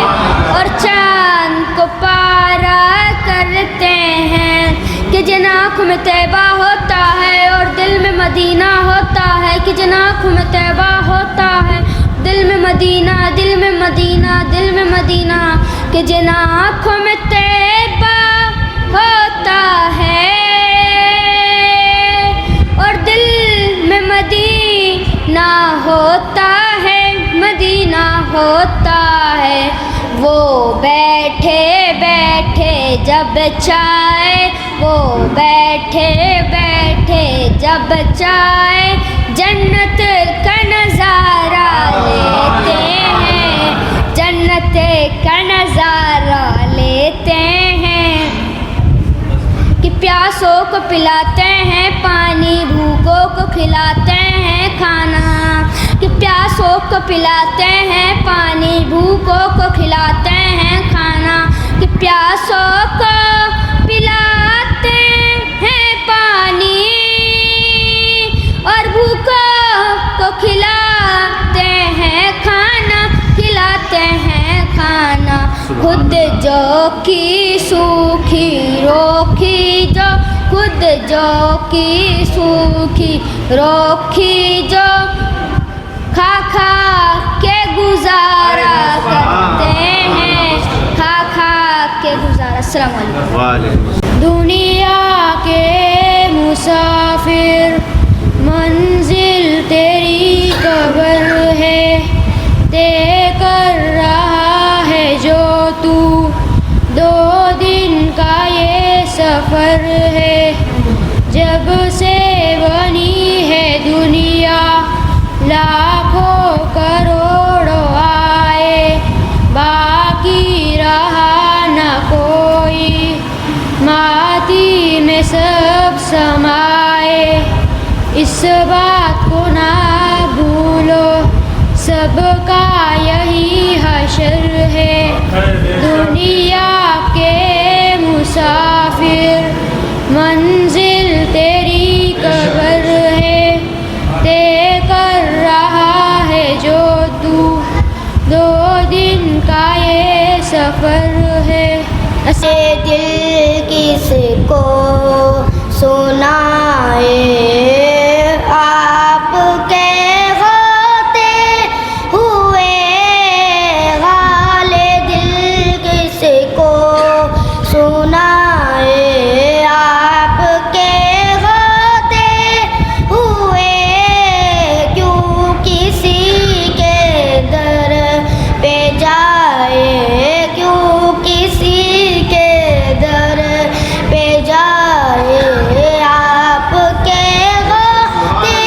اور چاند کو پارا کرتے ہیں، کہ جن آنکھوں میں طیبہ ہوتا ہے اور دل میں مدینہ ہوتا ہے، کہ جن آنکھوں میں طیبہ ہوتا ہے دل میں مدینہ، دل میں مدینہ، دل میں مدینہ، کہ جن آنکھوں میں طیبہ ہوتا ہے اور دل میں مدینہ ہوتا ہے، مدینہ ہوتا ہے، وہ بیٹھے بیٹھے جب چائے، وہ بیٹھے بیٹھے جب چائے جنت کا نظارہ لیتے ہیں، جنت کا نظارہ لیتے ہیں، کہ پیاسوں کو پلاتے ہیں پانی، بھوکوں کو کھلاتے ہیں کھانا، کہ پیاسوں کو پلاتے ہیں پانی، بھوکوں کو کھلاتے ہیں کھانا، کہ پیاسوں کو پلاتے ہیں پانی اور بھوکوں کو کھلاتے ہیں کھانا، کھلاتے ہیں کھانا، خود جو کی سوکھی روکھی جو، خود جو کی سوکھی روکھی جو، کھا کھا کے گزارا کرتے ہیں، کھا کھا کے گزارا۔ السلام علیکم۔ وعلیکم دنیا کے مسافر منزل تیری قبر ہے، طے کر رہا ہے جو تو 2 دن کا یہ سفر ہے، جب سے بنی ہے دنیا لاکھوں کروڑوں آئے، باقی رہا نہ کوئی، ماتی میں سب سمائے، اس بات کو نہ بھولو سب کا یہی حشر ہے، دنیا کے مسافر منزل تیری قبر ہے، طے کر رہا ہے جو تو 2 دن کا یہ سفر ہے۔ اسے دل کس کو سنائے، آپ کے ہوتے ہوئے حال دل کس کو سنائے، آپ کے ہوتے ہوئے کیوں کسی کے در پہ جائے، کیوں کسی کے در پہ جائے، آپ کے ہوتے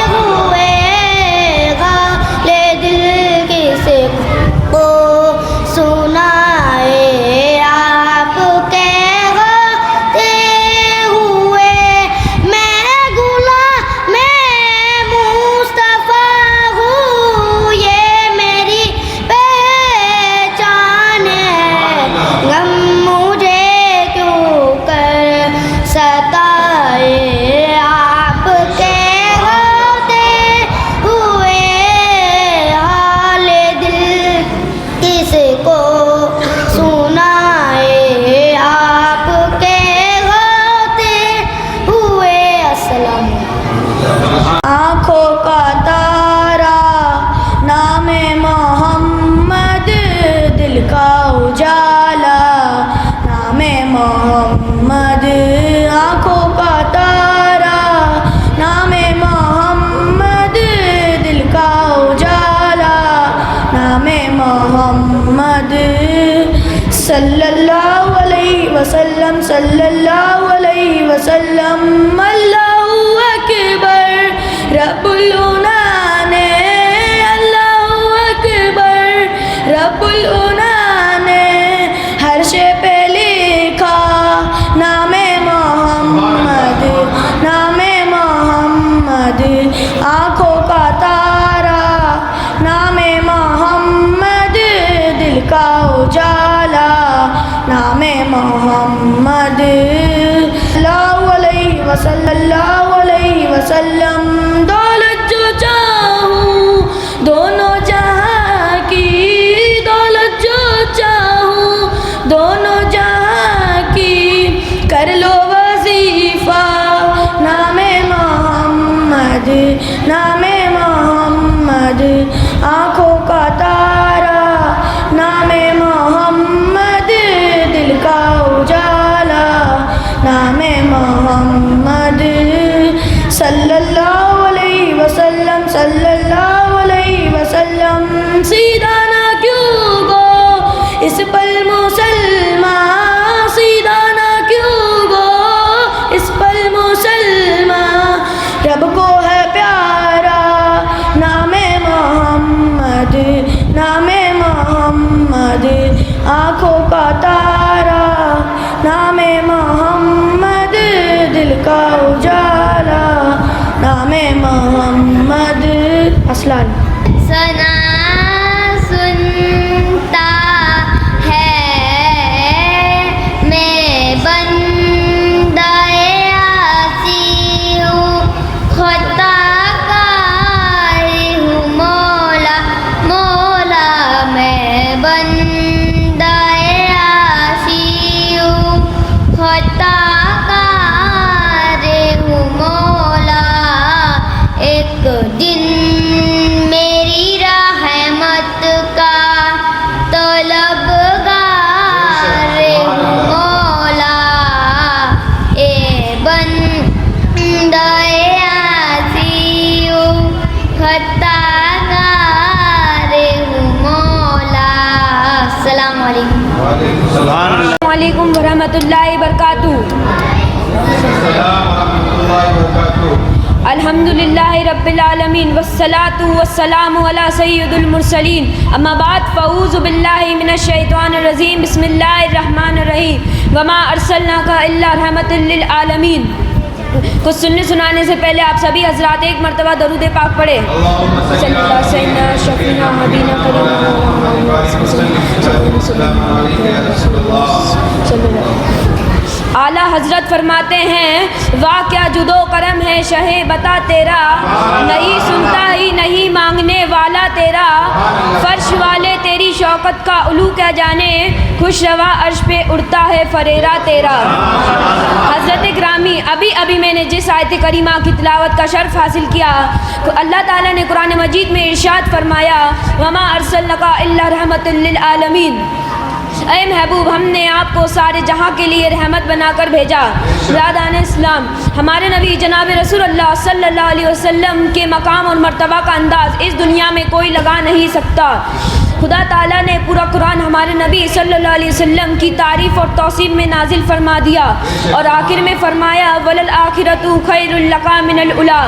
ہوئے حال دل کس کو سنائے، آپ کے ہوتے ہوئے میں غلام مصطفیٰ ہوں، یہ میری پہچان ہے، غم مجھے کیوں کر ستائے، آپ کے ہوتے ہوئے حال دل کس کو سنائے، آپ کے ہوتے ہوئے۔ السلام آنکھوں کا تارا نام محمد، دل کا اجالا نام محمد، آنکھوں کا تارا نام محمد، دل کا اجالا نام محمد، صلی اللہ علیہ وسلم صلی اللہ علیہ وسلم، اللہ اکبر رب العنان، اللہ اکبر رب العنان، ہر شے پہ لکھا نام محمد، نام محمد، آنکھوں کا تارا نام محمد، دل کا اجالا نام محمد، اللہ علیہ وسلم اللہ علیہ وسلم، دولت جو چاہوں دونوں جہاں کی، دولت جو چاہوں دونوں جہاں کی، کر لو وظیفہ نام محمد، نام محمد، آنکھوں کا تارا نام محمد، دل کا اجالا نام محمد، صلی اللہ علیہ وسلم صلی اللہ علیہ وسلم، سیدھا نہ کیوں گو اس پل مسلمان، سیدھا نہ کیوں گو اس پل مسلمان، رب کو ہے پیارا نام محمد، نام محمد، آنکھوں کا تارا نام محمد، دل کا اجالا نام محمد۔ اسلام سنا سنتا ہے میں بندہ عاصی ہوں، خطا کار ہوں، مولا مولا میں بندہ عاصی ہوں، خطا کار ہوں مولا، ایک دن میری راہ अल्लाह वालेकुम वरहमतुल्लाहि वबरकातुहू। अल्हम्दुलिल्लाहि रब्बिल आलमीन वस्सलातु वस्सलामु अला सय्यिदिल मुरसलीन अम्मा बाद फ़अऊज़ु बिल्लाहि मिनश शैतानिर रजीम बिस्मिल्लाहिर रहमानिर रहीम वमा अर्सलनाका इल्ला रहमतल लिल आलमीन। कुछ सुनने सुनाने से पहले आप सभी हजरात एक मरतबा दरूद पाक पढ़े। सल्लल्लाहु सैयदना शफीना मदीना आला हजरत फरमाते हैं, वाह क्या जुदो करम है शहे बता तेरा, नहीं सुनता ही नहीं मांगने वाला तेरा, फर्श वाले तेरी शौकत का उलू क्या जाने, खुश रवा अर्श पे उड़ता है फरेरा तेरा। हज़रत ग्रामी, अभी अभी मैंने जिस आयत करीमा की तिलावत का शर्फ हासिल किया, अल्लाह ताला ने कुरान मजीद में इरशाद फरमाया, वमा अर्सलनका इल्ला रहमतल लिल आलमीन। ऐ महबूब, हमने आपको सारे जहां के लिए रहमत बनाकर भेजा। बिरादरान इस्लाम, हमारे नबी जनाब रसूलुल्लाह सल्लल्लाहु अलैहि वसल्लम के मकाम और मर्तबा का अंदाज़ इस दुनिया में कोई लगा नहीं सकता। खुदा ताला ने पूरा कुरान हमारे नबी सल्लल्लाहु अलैहि वसल्लम की तारीफ़ और तौसीफ में नाजिल फरमा दिया और आखिर में फरमाया, वलल आखिरतु खैरुल लका मिनल उला।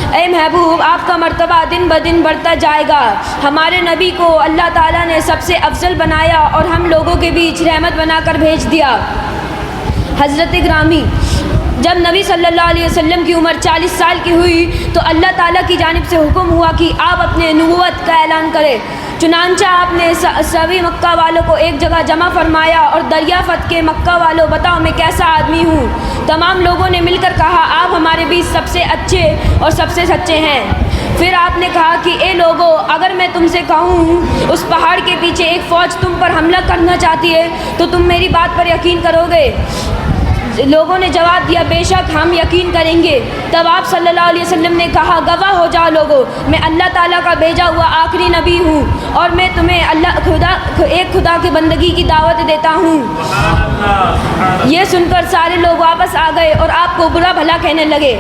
ऐ महबूब, आपका मर्तबा दिन ब दिन बढ़ता जाएगा। हमारे नबी को अल्लाह ताला ने सबसे अफजल बनाया और हम लोगों के बीच रहमत बनाकर भेज दिया। हज़रत ग्रामी, जब नबी सल्लल्लाहु अलैहि वसल्लम की उम्र 40 साल की हुई तो अल्लाह ताला की जानिब से हुक्म हुआ कि आप अपने नबूवत का ऐलान करें। चुनांचा आपने सभी मक्का वालों को एक जगह जमा फरमाया और दरियाफ़त के मक्का वालों, बताओ मैं कैसा आदमी हूँ। तमाम लोगों ने मिलकर कहा, आप हमारे बीच सबसे अच्छे और सबसे सच्चे हैं। फिर आपने कहा कि ए लोगों, अगर मैं तुमसे कहूँ उस पहाड़ के पीछे एक फ़ौज तुम पर हमला करना चाहती है तो तुम मेरी बात पर यकीन करोगे? लोगों ने जवाब दिया, बेशक हम यकीन करेंगे। तब आप सल्लल्लाहु अलैहि वसल्लम ने कहा, गवाह हो जाओ लोगों, मैं अल्लाह ताला का भेजा हुआ आखिरी नबी हूँ और मैं तुम्हें एक खुदा की बंदगी की दावत देता हूँ। ये सुनकर सारे लोग वापस आ गए और आपको बुरा भला कहने लगे।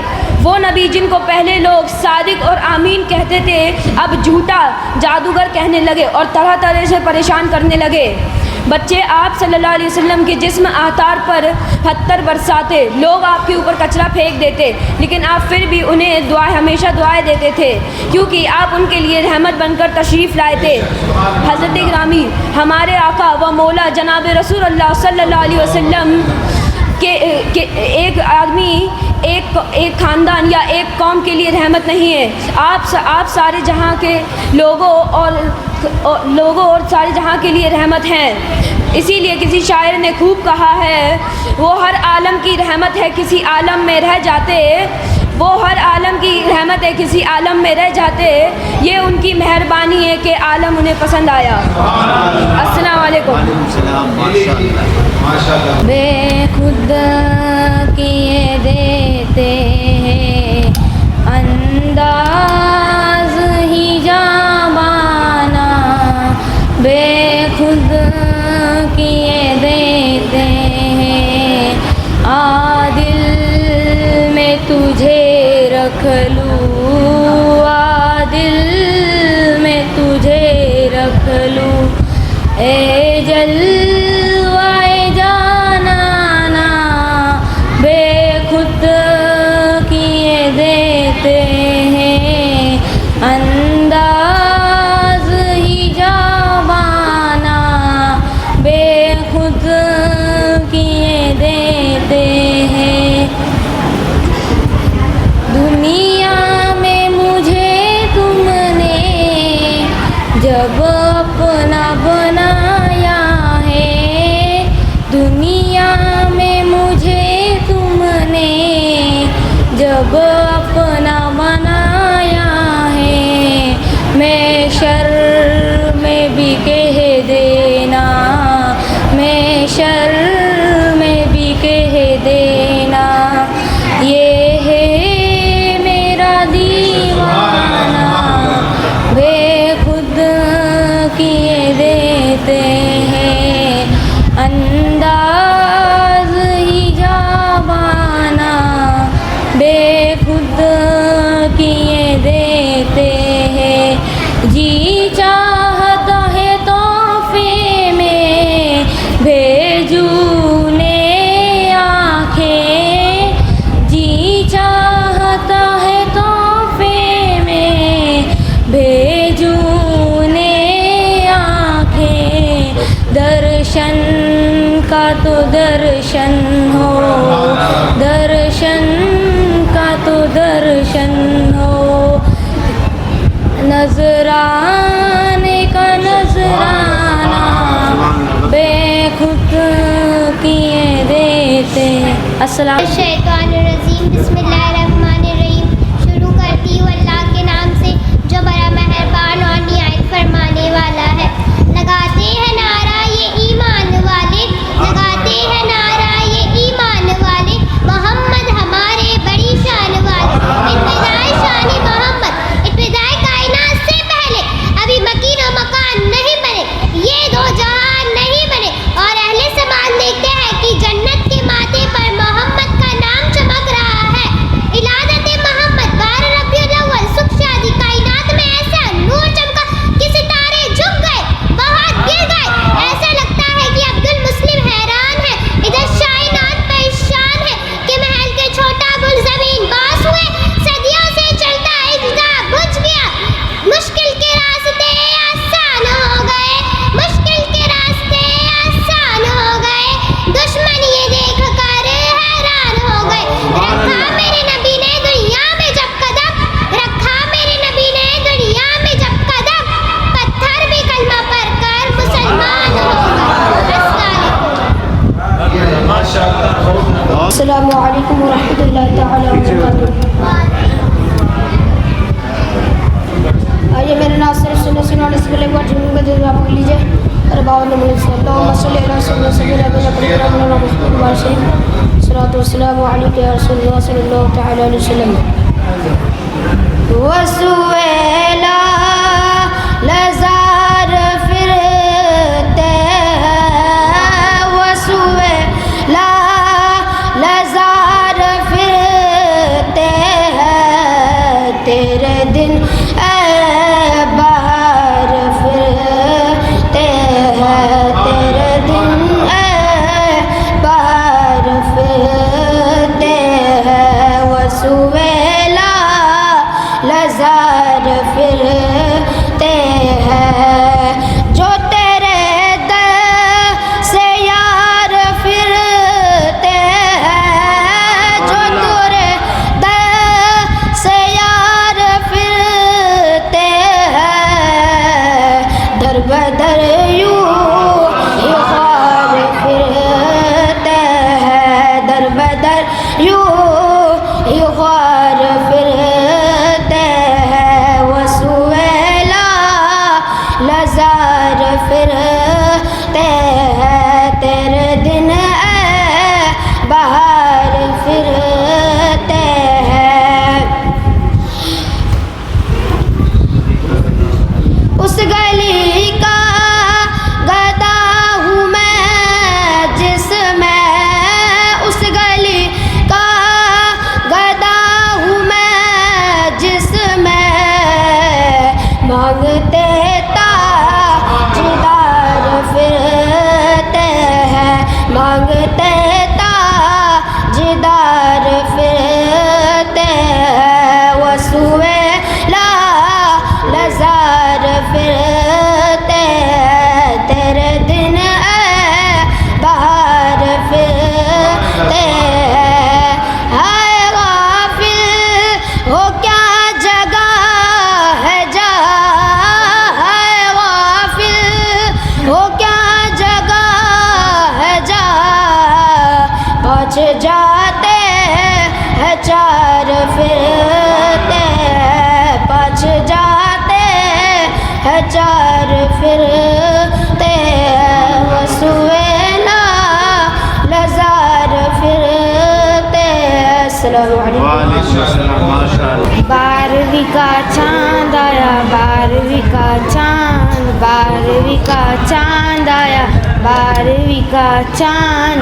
वो नबी जिनको पहले लोग सादिक और आमीन कहते थे, अब झूठा जादूगर कहने लगे और तरह तरह से परेशान करने लगे। बच्चे आप सल्लल्लाहु अलैहि वसल्लम के जिस्म आतार पर पत्थर बरसाते, लोग आपके ऊपर कचरा फेंक देते, लेकिन आप फिर भी उन्हें हमेशा दुआएं देते थे क्योंकि आप उनके लिए रहमत बनकर तशरीफ़ लाए थे। हज़रत ग्रामी, हमारे आका व मौला जनाब रसूलुल्लाह सल्लल्लाहु अलैहि वसल्लम के एक आदमी, एक ख़ानदान या एक कौम के लिए रहमत नहीं है। आप सारे जहां के लोगों और सारे जहां के लिए रहमत हैं। इसीलिए किसी शायर ने खूब कहा है, वो हर आलम की रहमत है किसी आलम में रह जाते, वो हर आलम की रहमत है किसी आलम में रह जाते, ये उनकी मेहरबानी है कि आलम उन्हें पसंद आया। अस्सलाम वालेकुम। बेखुद किए देते हैं अंदाज ही जामाना, बेखुद किए देते हैं आदिल में तुझे रख लूँ, आदिल में तुझे रख लूँ, ए जलवाए जानाना, बेखुद किए देते हैं अंदाज ही जावाना, बेखुद किए देते हैं। दुनिया में मुझे तुमने जब अपना बनाया है, दुनिया में मुझे तुमने जब अपना बनाया है, मैं शर में भी कह देना, मैं शर में भी कह देना, ये है मेरा दीवाना, बेखुद किए देते हैं अंदाज ही जावाना, बेखुद किए दर्शन का तो दर्शन हो, दर्शन का तो दर्शन हो, नजराने का नजराना बेखुद किए देते। अस्सलाम शैतानिर्रजीम बिस्मिल्लाहिर्रहमानिर्रहीम। शुरू करती हूँ अल्लाह के नाम से जो बड़ा मेहरबान और निहायत फरमाने वाला है। लगाते हैं नारा ये ईमान वाले, लगाते हैं नारा ये ईमान वाले, मोहम्मद हमारे बड़ी शान वाले। इब्तिदाए शान मोहम्मद, इब्तिदाए कायनात से पहले अभी मकीन और मकान नहीं बने, ये दो जहान नहीं बने। और अहले समाज देखते हैं कि जन्नत के माथे पर मोहम्मद का नाम चमक रहा है। इलादत मोहम्मद 12 रबीउल अव्वल सुख शादी कायनात में ऐसा नूर चमका कि सितारे झुक गए, बहुत गिर गए। ऐसा लगता है कि अब्दुल मुस्लिम हैरान है। इधर कायनात परेशान है कि महल के छोटा गुल जमीन बास हुए, सदियों से चलता इज्जा बुझ गया। मुश्किल के रास्ते आसान हो गए, मुश्किल के रास्ते आसान हो गए, दुश्मन ये देख कर हैरान हो गए। रखा मेरे नबी ने दुनिया में जब कदम, रखा मेरे नबी ने दुनिया में जब कदम, पत्थर भी कलमा पढ़ कर मुसलमान हो गए। अस्सलामु अलैकुम वरहमतुल्लाहि तआला वबरकातुहू। आइए मेरे नाम से सुनने वाले से पहले एक बार जुम्मे का जवाब कर लीजिए। और बावन नंबर से अल्लाहुम्मा सल्ली अला सय्यिदिना मुहम्मद सल्लल्लाहु अलैहि या रसूलल्लाह सल्लल्लाहु तआला अलैहि वसल्लम। वसुएला लजार फिरते हैं, वसुएला लजार फिरते हैं, तेरे दिन बाहर फिरते हैं, तेरे दिन बाहर फिरते हैं, वसुएला लजार फिरते हैं, जो तेरे दर से यार फिरते हैं, जो तेरे दर से यार फिरते हैं, दर बदर यूं ही ख्वार फिरते हैं, दर बदर यूं ही ख्वार फिरते हैं, वसुएला लजार फिरते हैं, तेरे दिन बाहर फिरते हैं। उस गली का गदा हूँ मैं जिसमें, उस गली का गदा हूँ मैं जिसमें मांगते ताजदार फिरते हैं, मांगते ताजदार फिरते हैं, वसुएला लजार फिरते हैं, तेरे दिन बाहर फिरते हैं। हाय गाफिल हो क्या जगह है जहाँ, हाय गाफिल हो क्या जगह है जहाँ, पाँच जाते हैं चार फिरते हैं, पाँच जाते हैं चार फिरते हैं, वसुएला लजार फिरते हैं। अस्सलामु अलैकुम। 12वीं का चांद आया, 12वीं का चांद, 12वीं का चांद आया, 12वीं का चांद,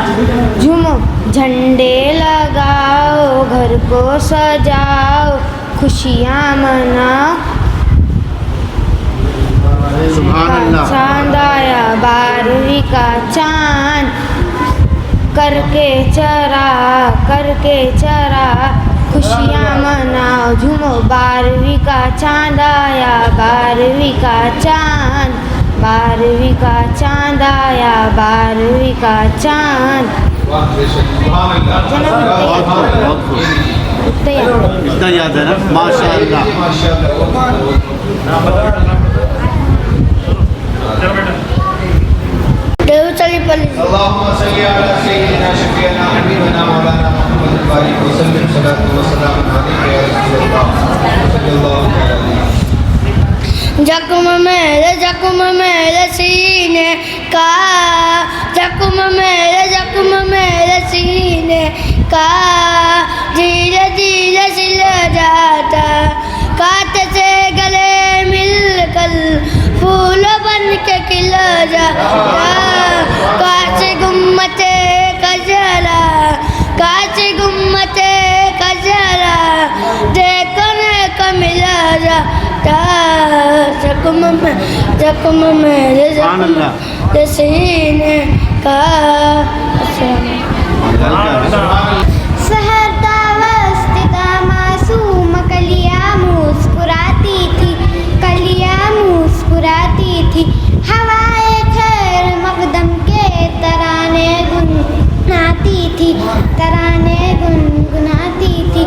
झूमो झंडे लगाओ, घर को सजाओ, खुशियाँ मनाओ। चांद आया 12वीं का चांद, करके चरा खुशियाँ मनाओ, झूमो। 12वीं का चांद आया, 12वीं का चांद, 12वीं का चांद आया, 12वीं का चांद। اتنا یاد ہے نا؟ ماشاء اللہ. اللهم صل على سيدنا شفيعنا حبيبنا مولانا محمد البارك وسلم صلاة وسلام عليك يا رسول الله صلى الله عليه وسلم. जख्म मेरे सीने का, जख्म मेरे सीने का, धीरे धीरे सिल जाता, कांटे से गले मिलकर फूल बन के खिल जाता, काश गुम्मते कजरा, काश गुम्मते कजरा देखने को मिल जाता, जख्म मेरे सीने का. सहरता वस्तिता मासूम कलियां मुस्कुराती थी, कलियां मुस्कुराती थी, हवाए खैर मकदम के तराने गुनगुनाती थी, तराने गुनगुनाती थी.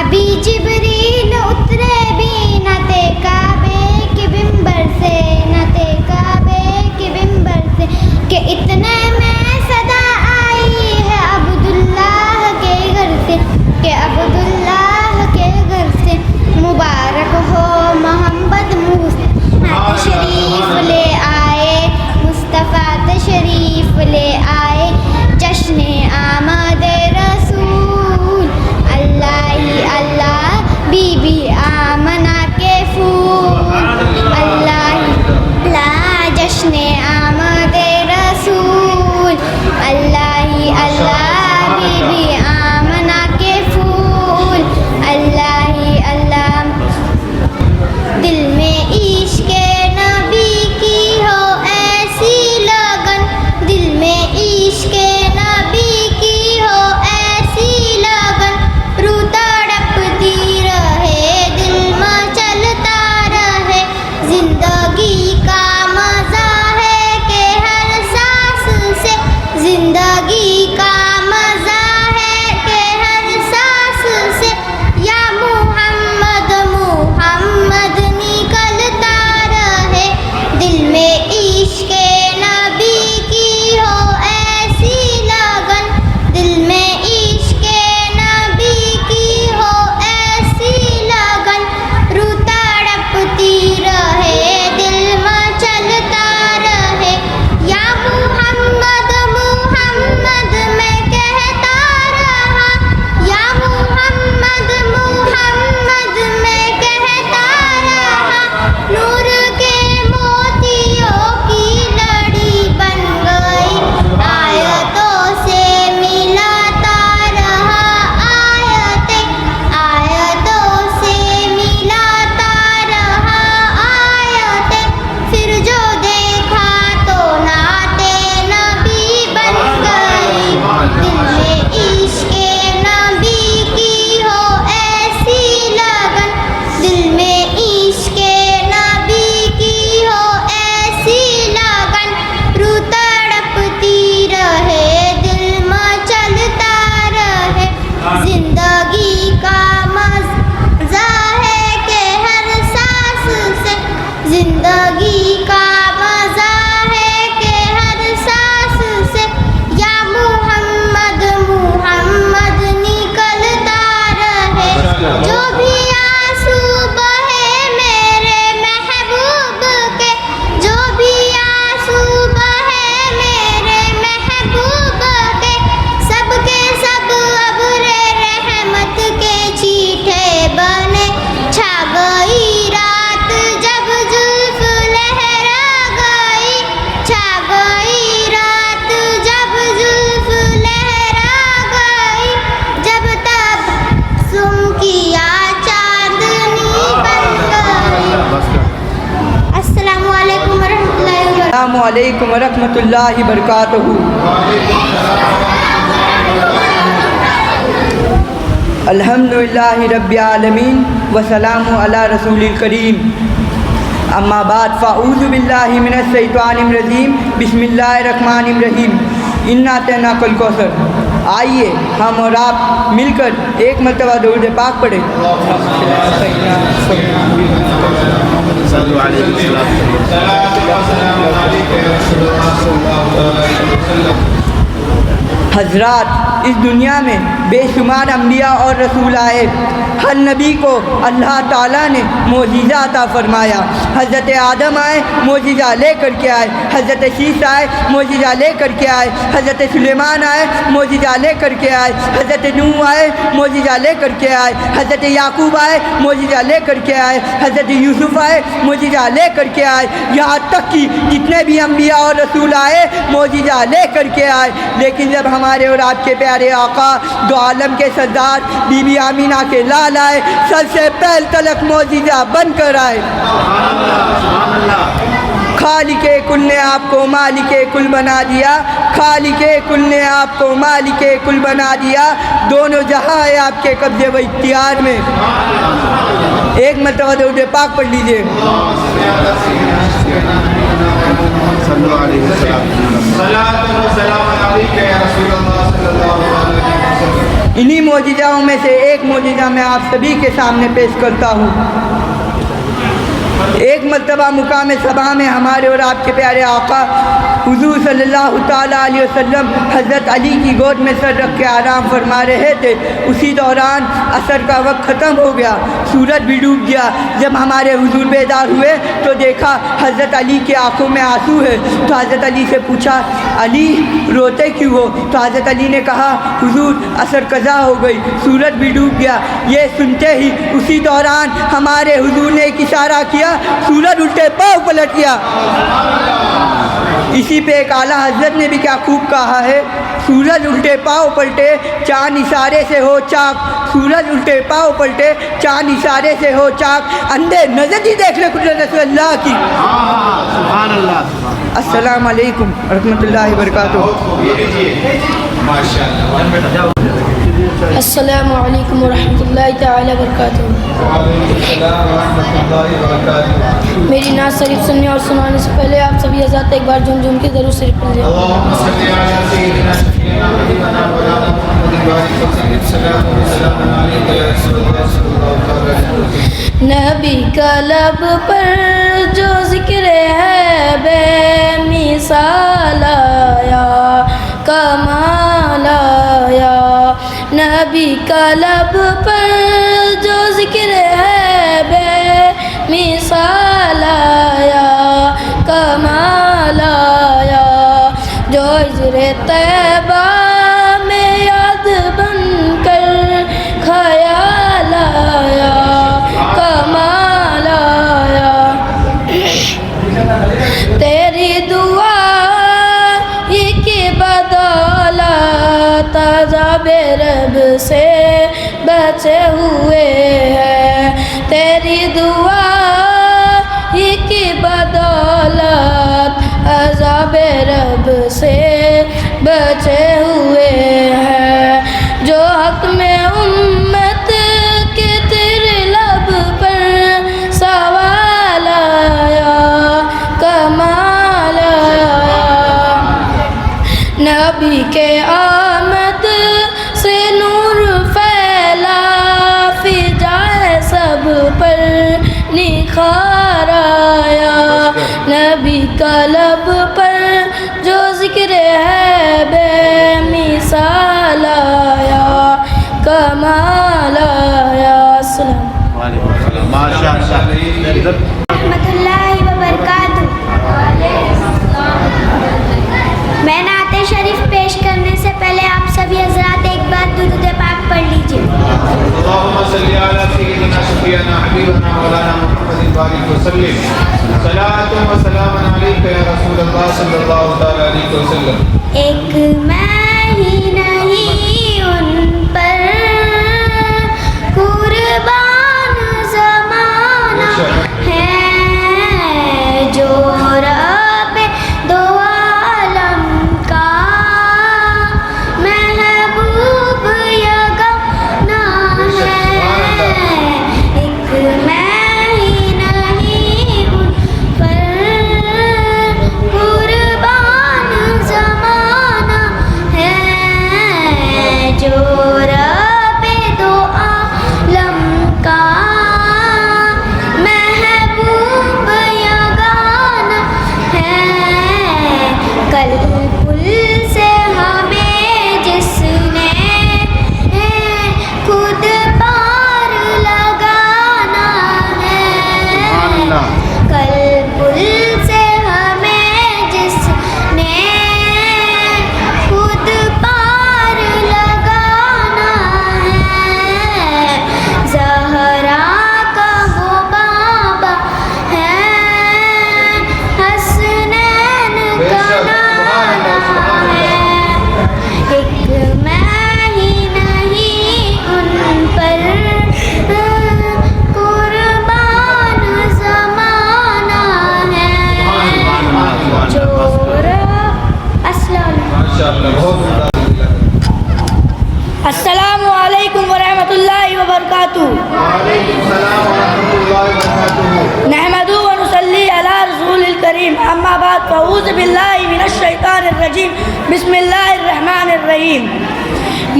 अभी जिब्रील उतरे भी न थे काबे के बिंबर से, न थे काबे के बिंबर से, कि इतने में सदा आई है अब्दुल्लाह के घर से, कि अब्दुल्लाह के घर से. मुबारक हो मोहम्मद मुस्तफा शरीफ ले आए, मुस्तफा शरीफ ले आए, जश्न आमद रसूल अल्लाह ही अल्लाह, बीबी आमना के फूल अल्लाह ही अल्लाह, जश्न आमद रसूल अल्लाह ही अल्लाह, बीबी आमना के फूल अल्लाह ही अल्लाह. दिल में इश्क़ नबी की हो ऐसी लगन, दिल में इश्क़ नबी की हो ऐसी लगन, रूह तड़पती रहे, दिल मचलता रहे, जिंदगी का मजा है कि हर सांस से, जिंदगी का मजा है कि हर सांस से, या मुहम्मद मुहम्मद निकलता रहे, दिल में इश्क़ नबी की हो ऐसी लगन, दिल में इश्क़ नबी की हो ऐसी लगन, रूह तड़पती रहे, दिल मचलता रहे, या मुहम्मद मुहम्मद मैं कहता रहा, या मुहम्मद मुहम्मद मैं कहता रहा, नूर के मोतियों की लड़ी बन गई, आयतों से मिलाता रहा, आयतों से मिलाता रहा, आयतें फिर जो देखा तो नाते नबी बन गई, दिल में इश्क़ नबी की हो ऐसी लगन, दिल में इश्क़ नबी की हो ऐसी लगन, रूह तड़पती रहे, दिल मचलता रहे, जिंदगी का मजा है कि हर सांस से, जिंदगी का मजा है कि हर सांस से, या मुहम्मद मुहम्मद निकलता रहे, जो भी आंसू बहे मेरे महबूब के, जो भी आंसू बहे मेरे महबूब के, सबके सब अब्रे रहमत के चीठे बने, छा गई रात जब जुल्फ लहरा गई, छा गई रात जब जुल्फ लहरा गई, जब तब सुम किया चांदनी बन गई. अस्सलामु अलैकुम वरहमतुल्लाहि वबरकातुहू. السلام علیکم ورحمۃ اللہ وبرکاتہ. الحمد للہ رب العالمین وسلام علی رسول الکریم. अम्मा बाद फ़अऊज़ु बिल्लाहि मिनश शैतानिर रजीम बिस्मिल्लाहिर रहमानिर रहीम इन्ना अतैनाकल कौसर। आइए हम और आप मिलकर एक मरतबा दरूद पाक पढ़ें। हज़रात, इस दुनिया में बेशुमार अम्बिया और रसूल आए। हर नबी को अल्लाह ताला ने मोजिज़ा अता फरमाया। हज़रत आदम आए, मोजिज़ा ले करके आए। हज़रत शीस आए, मोजिज़ा ले करके आए। हज़रत सुलेमान आए, मोजिज़ा ले करके आए। हज़रत नूह आए, मोजिज़ा ले करके आए। हज़रत याकूब आए, मोजिज़ा ले करके आए। हज़रत यूसुफ आए, मोजिज़ा ले करके आए। यहाँ तक कि जितने भी अम्बिया और रसूल आए, मोजिज़ा ले करके आए। लेकिन जब हमारे और आपके प्यारे आका दो आलम के सरदार बीबी आमीना के लाल आए, सबसे पहले तलक मोजिज़ा बनकर आए। खालिके कुल ने आपको मालिके कुल बना दिया। खालिके कुल ने आपको मालिके कुल बना दिया। दोनों जहां है आपके कब्जे व इख्तियार में। एक मरतबा दरूद पाक पढ़ लीजिए। इन्हीं मोजिज़ाओं में से एक मोजिज़ा मैं आप सभी के सामने पेश करता हूँ। एक मरतबा मुकाम सभा में हमारे और आपके प्यारे आका हुजूर सल्लल्लाहु ताला अलैहि वसल्लम हज़रत अली की गोद में सर रख के आराम फरमा रहे थे। उसी दौरान असर का वक्त ख़त्म हो गया, सूरज भी डूब गया। जब हमारे हुजूर बेदार हुए तो देखा हज़रत अली की आंखों में आंसू है। तो हज़रत अली से पूछा, अली रोते क्यों हो? तो हज़रत अली ने कहा, हुजूर असर कज़ा हो गई, सूरज भी डूब गया। ये सुनते ही उसी दौरान हमारे हुजूर ने एक इशारा किया, सूरज उल्टे पाँव पलट गया। इसी पे एक आला हजरत ने भी क्या खूब कहा है, सूरज उल्टे पाँव पलटे चाँद इशारे से हो चाक। सूरज उल्टे पाँव पलटे चाँद इशारे से हो चाक। अंधे नजर ही देख ले कुदरत अल्लाह की। सुभान अल्लाह। अस्सलाम वालेकुम रहमतुल्लाहि व बरकातुहू। अस्सलामु अलैकुम वरहमतुल्लाहि तआला वबरकातुहू। मेरी नात शरीफ सुनने और सुनाने से पहले आप सभी हज़रात एक बार झूम झूम के ज़रूर शरीफ पढ़ लें। नबी का लब पर जो ज़िक्र है बेमिसाल आया, कमाल आया। नबी का लब पर जो ज़िक्र है बेमिसाल आया, कमाल आया। जो हिजरे तैबा में याद बनकर ख़याल आया, कमाल आया। तेरी दुआ की बदौलत अज़ाबे रब से बचे हुए हैं। तेरी दुआ की बदौलत अज़ाबे रब से बचे हुए हैं। जो हक़ में उम्मत के तेरे लब पर सवाल आया, कमाल आया। नबी के आमद से नूर फैला, फिजाए सब पर निखार आया। नबी का लब पर जो ज़िक्र है बेमिसाल आया, कमाल आया। अस्सलाम वालेकुम माशाअल्लाह। रहमतुल्लाहि व बरकातुहू। मैं नाते शरीफ पेश करने से पहले आप सभी हजरात एक बार दुरूद पाक पढ़ लीजिए। अल्लाहुम्मा सल्ली अला सय्यिदिना शफीअना हबीबना मौलाना मुहम्मदिन बारिक वसल्लिम। सलातु व सलामुन अलैका या रसूलल्लाह सल्लल्लाहु तआला अलैहि वसल्लम। एक मैं ही नहीं उन पर कुर्बान ज़माना है, जो रब दो आलम का महबूब यगना है। एक मैं ही नहीं उन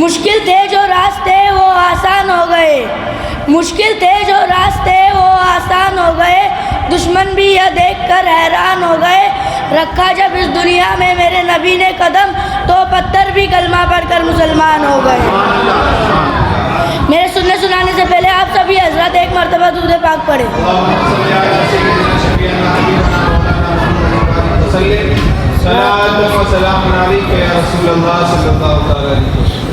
मुश्किल थे जो रास्ते वो आसान हो गए, मुश्किल थे जो रास्ते वो आसान हो गए, दुश्मन भी यह देख कर हैरान हो गए। रखा जब इस दुनिया में मेरे नबी ने कदम, तो पत्थर भी कलमा पढ़कर मुसलमान हो गए। मेरे सुनने सुनाने से पहले आप सभी हजरत एक मरतबा दुरूद पाक पढ़े।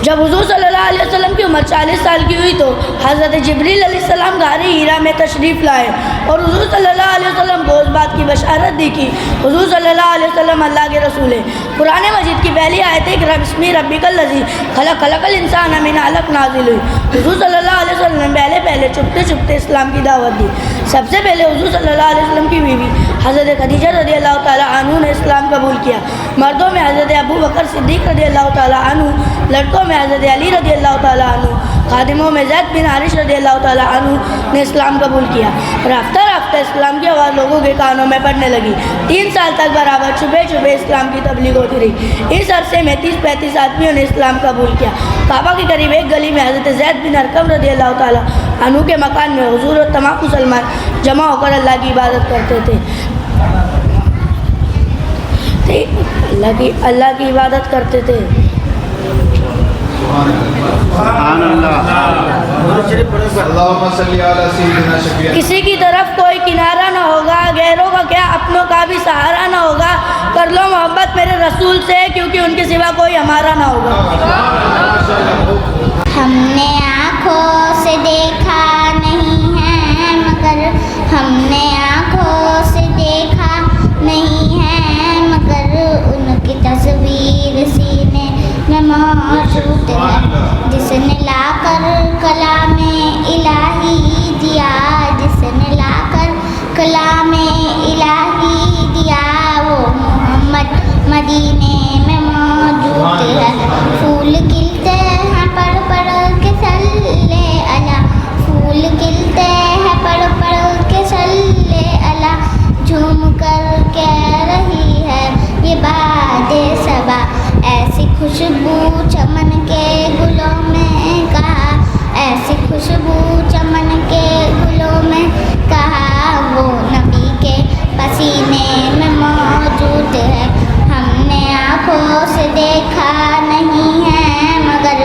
जब हुजूर सल्लल्लाहु अलैहि वसल्लम की उम्र 40 साल की हुई तो हज़रत जिब्रील अलैहिस्सलाम गारे हीरा में तशरीफ़ लाए और हुजूर सल्लल्लाहु अलैहि वसल्लम को उस बात की बशारत दी कि हुजूर सल्लल्लाहु अलैहि वसल्लम अल्लाह के रसूल हैं। कुरान मजीद की पहली आयत है कि बिस्मि रब्बिकल लज़ी खलक़ल इंसान मिन अलक़ नाज़िल हुई। हुजूर सल्लल्लाहु अलैहि वसल्लम पहले चुपते चुपते इस्लाम की दावत दी। सबसे पहले हुजूर सल्लल्लाहु अलैहि वसल्लम की बीवी हज़रत खदीजा रज़ियल्लाहु ताला अन्हु ने इस्लाम कबूल किया। मर्दों में हज़रत अबू बकर सिद्दीक़ रज़ियल्लाहु ताला अन्हु, लड़कों में हज़रत अली रज़ियल्लाहु ताला अन्हु, खादिमों में ज़ैद बिन हारिस रज़ियल्लाहु ताला अन्हु ने इस्लाम कबूल किया। राफ्ता राफ्ता इस्लाम की आवाज़ लोगों के कानों में पड़ने लगी। 3 साल तक बराबर छुपे छुपे इस्लाम की तबलीग होती रही। इस अरसे में 30-35 आदमियों ने इस्लाम कबूल किया। काबा के करीब एक गली में हज़रत ज़ैद बिन अरकम रज़ियल्लाहु ताला अन्हु के मकान में हुजूर और तमाम मुसलमान जमा होकर अल्लाह की इबादत करते थे। अल्लाह की इबादत करते थे। किसी की तरफ कोई किनारा न होगा, गैरों का क्या अपनों का भी सहारा न होगा। कर लो मोहब्बत मेरे रसूल से, क्योंकि उनके सिवा कोई हमारा न होगा। हमने आँखों से देखा नहीं है मगर, हमने आँखों से देखा नहीं है मगर, उनकी तस्वीर सीने में मौजूद है। जिसने लाकर कलामे इलाही दिया, जिसने लाकर कलामे इलाही दिया, वो मोहम्मद मदीने में मौजूद है। फूल खिलते हैं पढ़ पढ़ के सल्ले अला, फूल खिलते हैं पढ़ पढ़ के सल्ले अला, झूम कर कह रही है ये बादे सबा, ऐसी खुशबू चमन के गुलों में कहा, ऐसी खुशबू चमन के गुलों में कहा, वो नबी के पसीने में मौजूद है। हमने आँखों से देखा नहीं है मगर,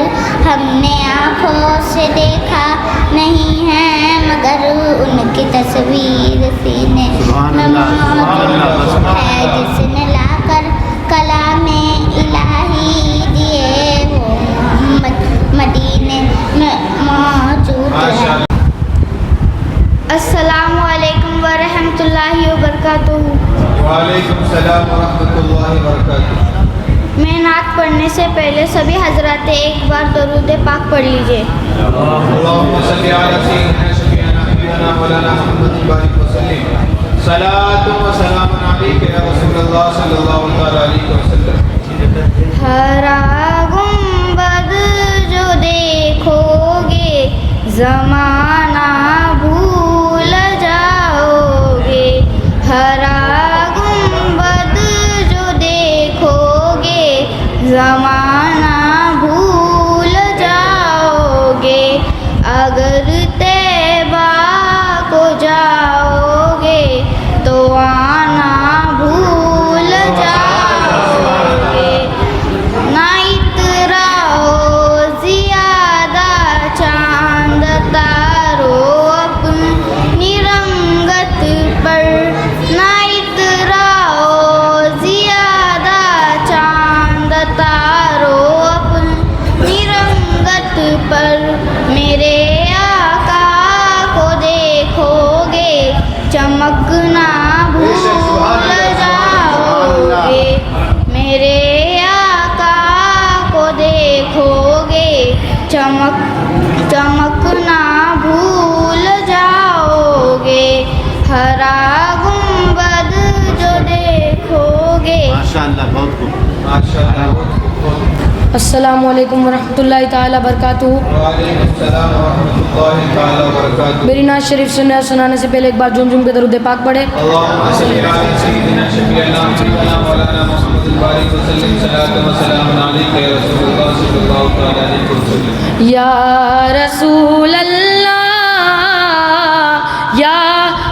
हमने आँखों से देखा नहीं है मगर, उनकी तस्वीर सीने में मौजूद है। जिसने लाकर कलामे इलाही दिए, वो मोहम्मद मदीने में मौजूद है। अस्सलामु अलैकुम व रहमतुल्लाहि व बरकातुहू। वालेकुम सलाम व रहमतुल्लाहि व बरकातुहू। मैं नात पढ़ने से पहले सभी हजरात एक बार दरूद पाक पढ़ लीजिए। अल्लाहुम्मा सल्ली अला सय्यिदिना शफीअना हबीबना मौलाना मुहम्मद बारिक व सल्लिम। सलातु व सलामुन अलैका या रसूलल्लाह सल्लल्लाहु अलैहि वसल्लम। हरा गुंबद जो देखोगे ज़माना भूल जाओगे, हरा गुंबद जो देखोगे ज़माना भूल जाओगे। अगर तैबा को जाओगे तो आना भूल जाओगे। ना इतराओ ज़ियादा चांद तारो अपनी रंगत पर, ना इतराओ ज़ियादा चांद तारो अपनी रंगत पर। मेरे आका को देखोगे चमकना भूल जाओगे, मेरे आका को देखोगे चमकना भूल जाओगे। हरा गुंबद जो देखोगे। माशाअल्लाह, बहुत खूब। माशाअल्लाह। السلام علیکم ورحمۃ اللہ تعالیٰ وبرکاتہ. وعلیکم السلام ورحمۃ اللہ تعالی وبرکاتہ. میری نعت شریف سننے اور سنانے سے پہلے ایک بار جھوم جھوم کے درود پاک پڑھے. اللهم صل على سيدنا شفيعنا حبيبنا مولانا محمد البارك وسلم صلاة وسلام عليك يا رسول الله صلى الله تعالى عليه وسلم. یا رسول اللہ یا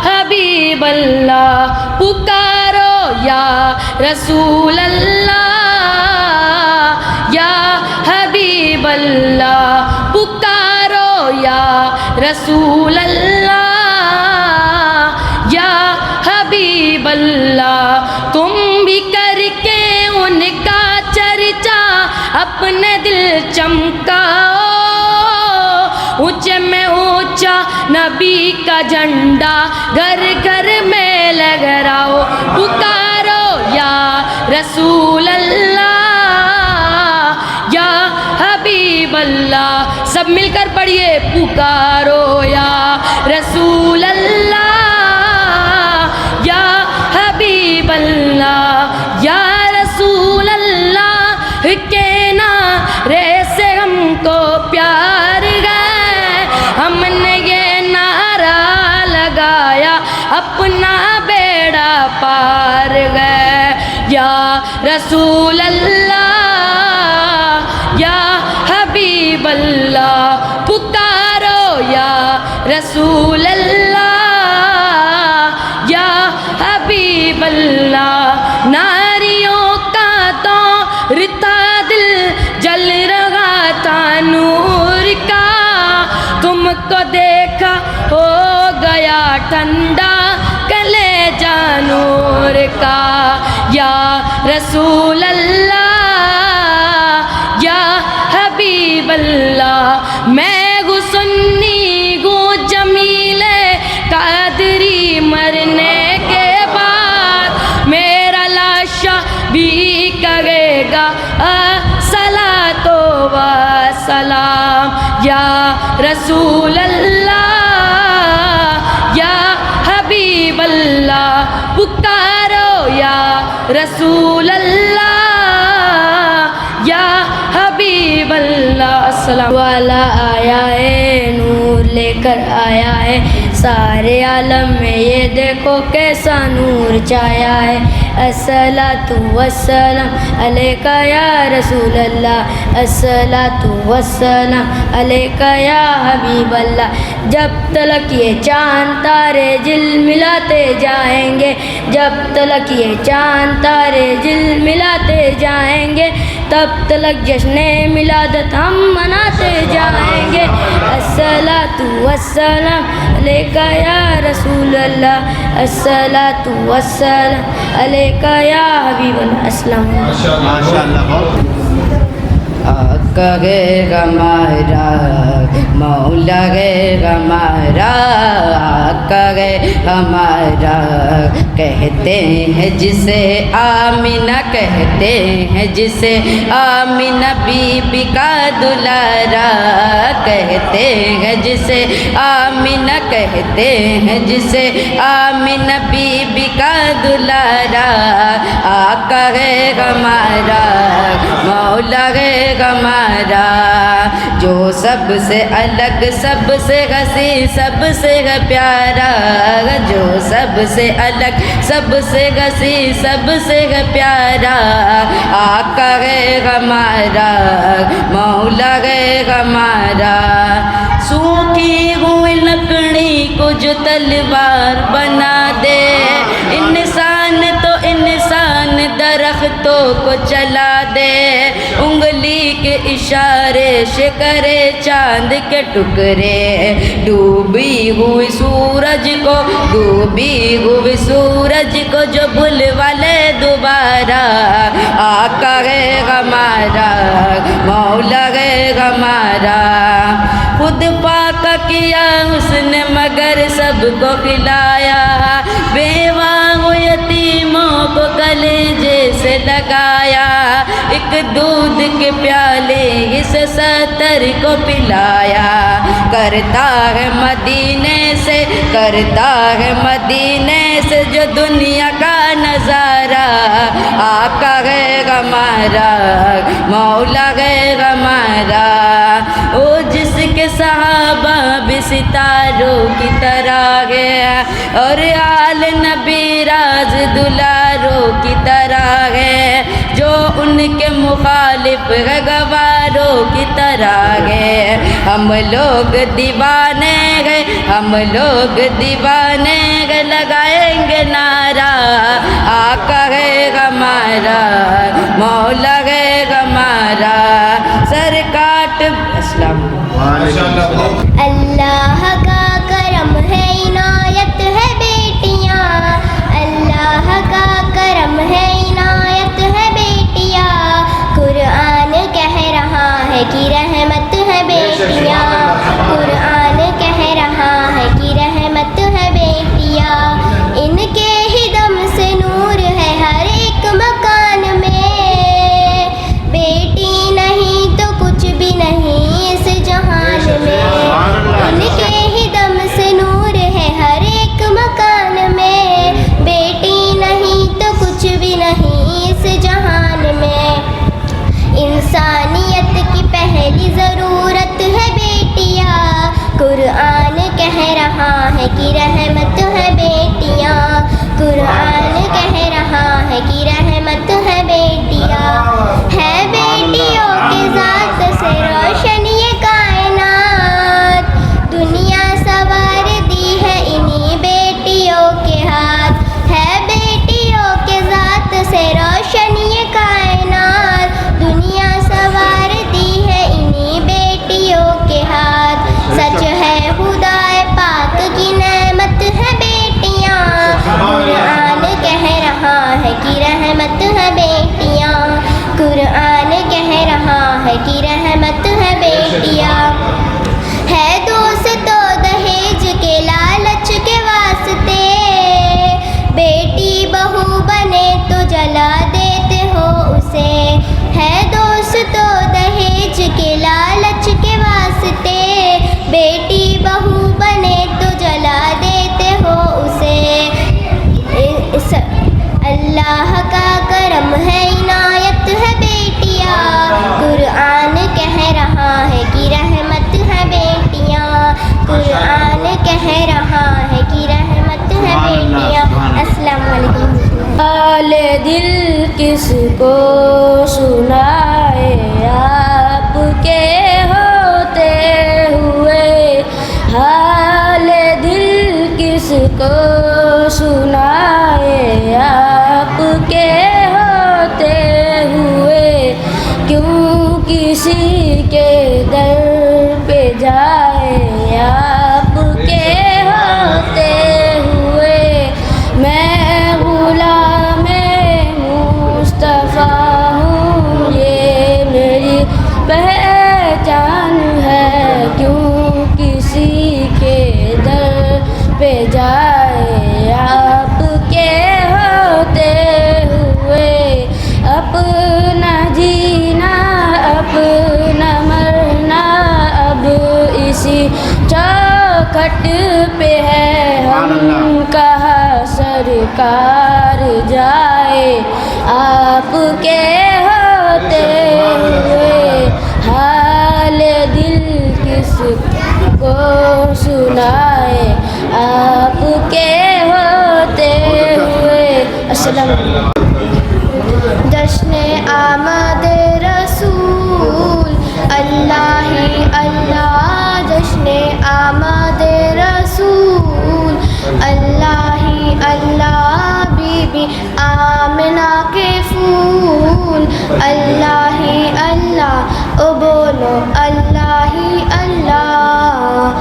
حبیب اللہ پکارو یا رسول اللہ یا حبیب اللہ پکارو یا رسول اللہ یا حبیب اللہ. تم بھی کر کے ان کا چرچا اپنے دل چمکاؤ. اونچے میں اونچا نبی کا جھنڈا گھر گھر میں لہراؤ. پکارو یا رسول اللہ یا حبیب اللہ. سب مل کر پڑھیے پکارو یا رسول اللہ یا حبیب اللہ یا رسول اللہ کے نعرے سے ہم کو پیار گئے. ہم نے یہ نعرہ لگایا اپنا بیڑا پار گئے. یا رسول اللہ یا حبیب اللہ پکارو یا رسول اللہ یا حبیب اللہ. ناریوں کا دور تھا دل جل رہا تھا نور کا. تم کو دیکھا ہو گیا ٹھنڈا کلیجہ نور کا. یا رسول اللہ یا حبیب اللہ. میں گو سنی گو جمیل قادری مرنے کے بعد میرا لاشا بھی کہے گا صلاۃ و سلام. یا رسول اللہ یا حبیب اللہ پکارو یا رسول اللہ یا حبیب اللہ. السلام والا آیا ہے نور لے کر آیا ہے سارے عالم میں. یہ دیکھو کیسا نور چھایا ہے. الصلاۃ والسلام علیکہ یا رسول اللہ. الصلاۃ والسلام علیکہ یا حبیب اللہ. جب تلک یہ چاند تارے جل ملاتے جائیں گے جب تلک یہ چاند تارے جل ملاتے جائیں گے تب تلک جشن میلادت ہم مناتے جائیں گے. الصلاۃ والسلام علیکہ یا رسول اللہ. الصلاۃ والسلام علیکہ یا حبیب اللہ. السلام علیکم. ماشاءاللہ بہت آقا گے ہمارا مولا گے ہمارا آقا گے ہمارا کہتے ہیں جسے آمینہ کہتے ہیں جسے آمینہ بی بی کا دلارا کہتے ہیں جسے آمینہ کہتے ہیں جسے آمینہ بی بی کا دلارا. آقا ہے ہمارا مولا ہے ہمارا جو سب سے الگ سب سے ہنسی سب سے پیارا. جو سب سے الگ سب سے ہنسی سب سے پیارا. آقا ہے ہمارا مولا ہے ہمارا. سوکھی ہوئی لکڑی کو جو تلوار بنا دے انسان تو انسان درختوں کو چلا دے. انگلی کے اشارے سے کرے چاند کے ٹکڑے. ڈوبی ہوئی سورج کو ڈوبی ہوئی سورج کو جو بلوا لے دوبارہ. آقا ہے ہمارا مولا ہے ہمارا. خود پاک کیا اس نے مگر سب کو کھلایا. بیوہ و یتیموں کو کلیجے سے لگایا. ایک دودھ کے پیالے اس 70 کو پلایا. کرتا ہے مدینے سے کرتا ہے مدینے سے جو دنیا کا نظارہ، آقا ہے ہمارا، مولا ہے ہمارا، وہ جس کے صحابہ بھی ستاروں کی طرح ہے، اور آل نبی راز دلاروں کی طرح ہے، جو ان کے مخالف ہے گواروں کی طرح ہے۔ ہم لوگ دیوانے گئے، ہم لوگ دیوانے گئے، لگائیں گے نعرہ، آقا ہے ہمارا، مولا ہے ہمارا، سر کاٹ اسلام۔ اللہ کا کرم ہے، عنایت ہے بیٹیاں، اللہ کا کرم ہے، عنایت ہے بیٹیاں، قرآن کہہ رہا ہے کہ رحمت ہے بیٹیاں، قرآن کہہ رہا ہے کہ رحمت ہے بیٹیاں، ان کے ہی دم سے نور ہے ہر ایک مکان میں، بیٹی نہیں تو کچھ بھی نہیں اس جہان میں، ان کے ہی دم سے نور ہے ہر ایک مکان میں، بیٹی نہیں تو کچھ بھی نہیں اس جہان میں، انسانیت کی پہلی ضرورت ہے بیٹیاں، قرآن کہہ رہا ہے کہ رحمت ہے بیٹیاں، قرآن کہہ رہا ہے کہ رحمت ہے بیٹیاں، ہے بیٹیوں کی ذات سے روشن یہ کائنات، دنیا سوار دی ہے انہی بیٹیوں کے ہاتھ، ہے بیٹیوں کے ذات سے روشن یہ کائنات، دنیا سوار دی ہے انہی بیٹیوں کے ہاتھ، سچ ہے خدا پاک کی نعمت ہے بیٹیاں، قرآن کہہ رہا ہے کہ رحمت ہے بیٹیاں، قرآن کہہ رہا ہے کہ رحمت ہے بیٹیاں، ہے دوستو دہیج کے لالچ کے واسطے، بیٹی بہو بنے تو جلا دیتے ہو اسے، ہے دوستو دہیج کے لالچ کے واسطے، بیٹی بہو بنے تو جلا دیتے ہو اسے، اللہ کا کرم ہے، عنایت ہے بیٹیاں، قرآن کہہ رہا ہے کہ رحمت ہے بیٹیاں، قرآن کہہ رہا ہے کہ رحمت ہے بیٹیاں۔ السلام علیکم۔ حال دل کس کو سنائے آپ کے ہوتے ہوئے، حال دل کس کو سنائے آپ کے ہوتے ہوئے، کیوں کسی کے در پہ جائے آپ کے ہوتے ہوئے، میں غلام مصطفیٰ ہوں یہ میری پہچان ہے، کیوں کسی کے در پہ جائے آپ کے ہوتے ہوئے، اپنا جینا اپنا مرنا اب اسی چوکھٹ پہ ہے، ہم کہاں سرکار جائے آپ کے ہوتے ہوئے، حال دل کس کو سنائے آپ کے ہوتے ہوئے۔ السلام علیکم۔ جشن آمد رسول اللہ ہی اللہ، جشن آمد رسول اللہ ہی اللہ، بی بی آمنہ کے پھول اللہ ہی اللہ، او بولو اللہ ہی اللہ،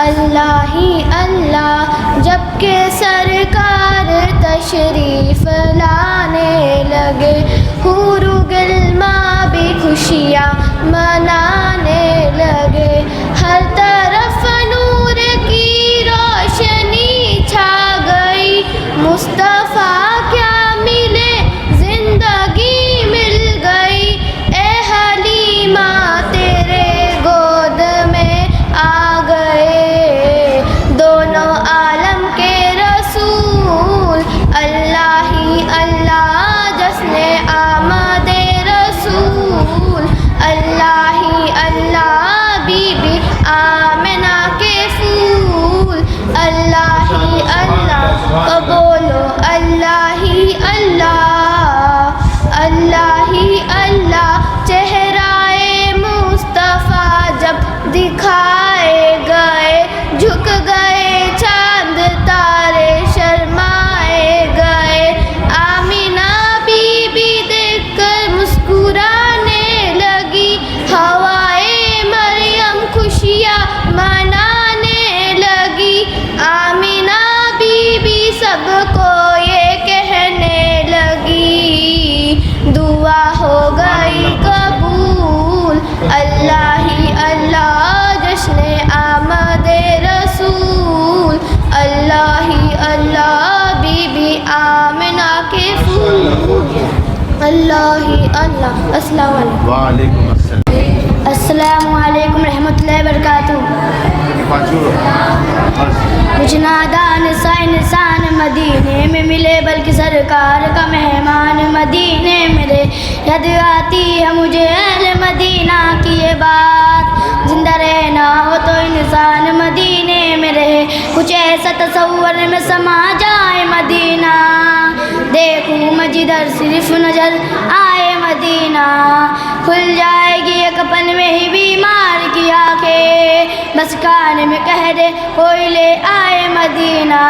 اللہ ہی اللہ، جب کہ سرکار تشریف لانے لگے، حور و غلماں بھی خوشیاں منانے لگے، ہر طرف نور کی روشنی چھا گئی، مصطفیٰ کیا ملے زندگی مل گئی، اے حلیمہ تیرے گود میں آ گئے، دونوں عالم تو بولو اللہ ہی اللہ، اللہ ہی اللہ۔ چہرائے مصطفیٰ جب دکھائے گئے، جھک گئے چاند تارے شرمائے گئے۔ آمینہ بی بی دیکھ کر مسکرانے لگی، ہوائے مریم خوشیاں منانے لگی۔ آمینہ بی بی سب کو یہ کہنے لگی، دعا ہو گئی قبول، اللہ ہی اللہ جشن آمد رسول، اللہ ہی اللہ بی بی آمنہ کے پھول، اللہ ہی اللہ۔ السلام علیکم۔ وعلیکم السلام۔ السلام علیکم رحمۃ اللہ وبرکاتہ۔ مجھ نادان سا انسان مدینے میں ملے، بلکہ سرکار کا مہمان مدینے میرے۔ یاد آتی ہے مجھے اہل مدینہ کی یہ بات، زندہ رہنا ہو تو انسان مدینے میں رہے۔ کچھ ایسا تصور میں سما جائے مدینہ، دیکھوں میں جدھر صرف نظر آئے مدینہ۔ کھل جائے گی ایک پل میں ہی بیمار کی آنکھیں، بس کان میں کہہ دے کوئی لے آئے مدینہ۔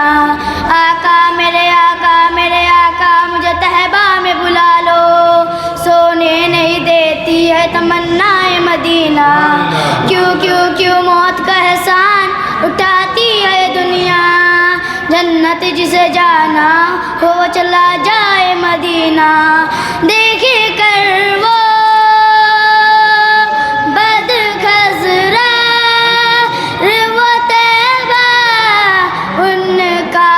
آقا میرے آقا میرے آقا مجھے طیبہ میں بلا لو، سونے نہیں دیتی ہے تمنا مدینہ۔ کیوں کیوں کیوں موت کا احسان اٹھاتی ہے دنیا، جنت جسے جانا ہو وہ چلا جائے مدینہ۔ دیکھے کر وہ بد خزرہ وہ طیبہ، ان کا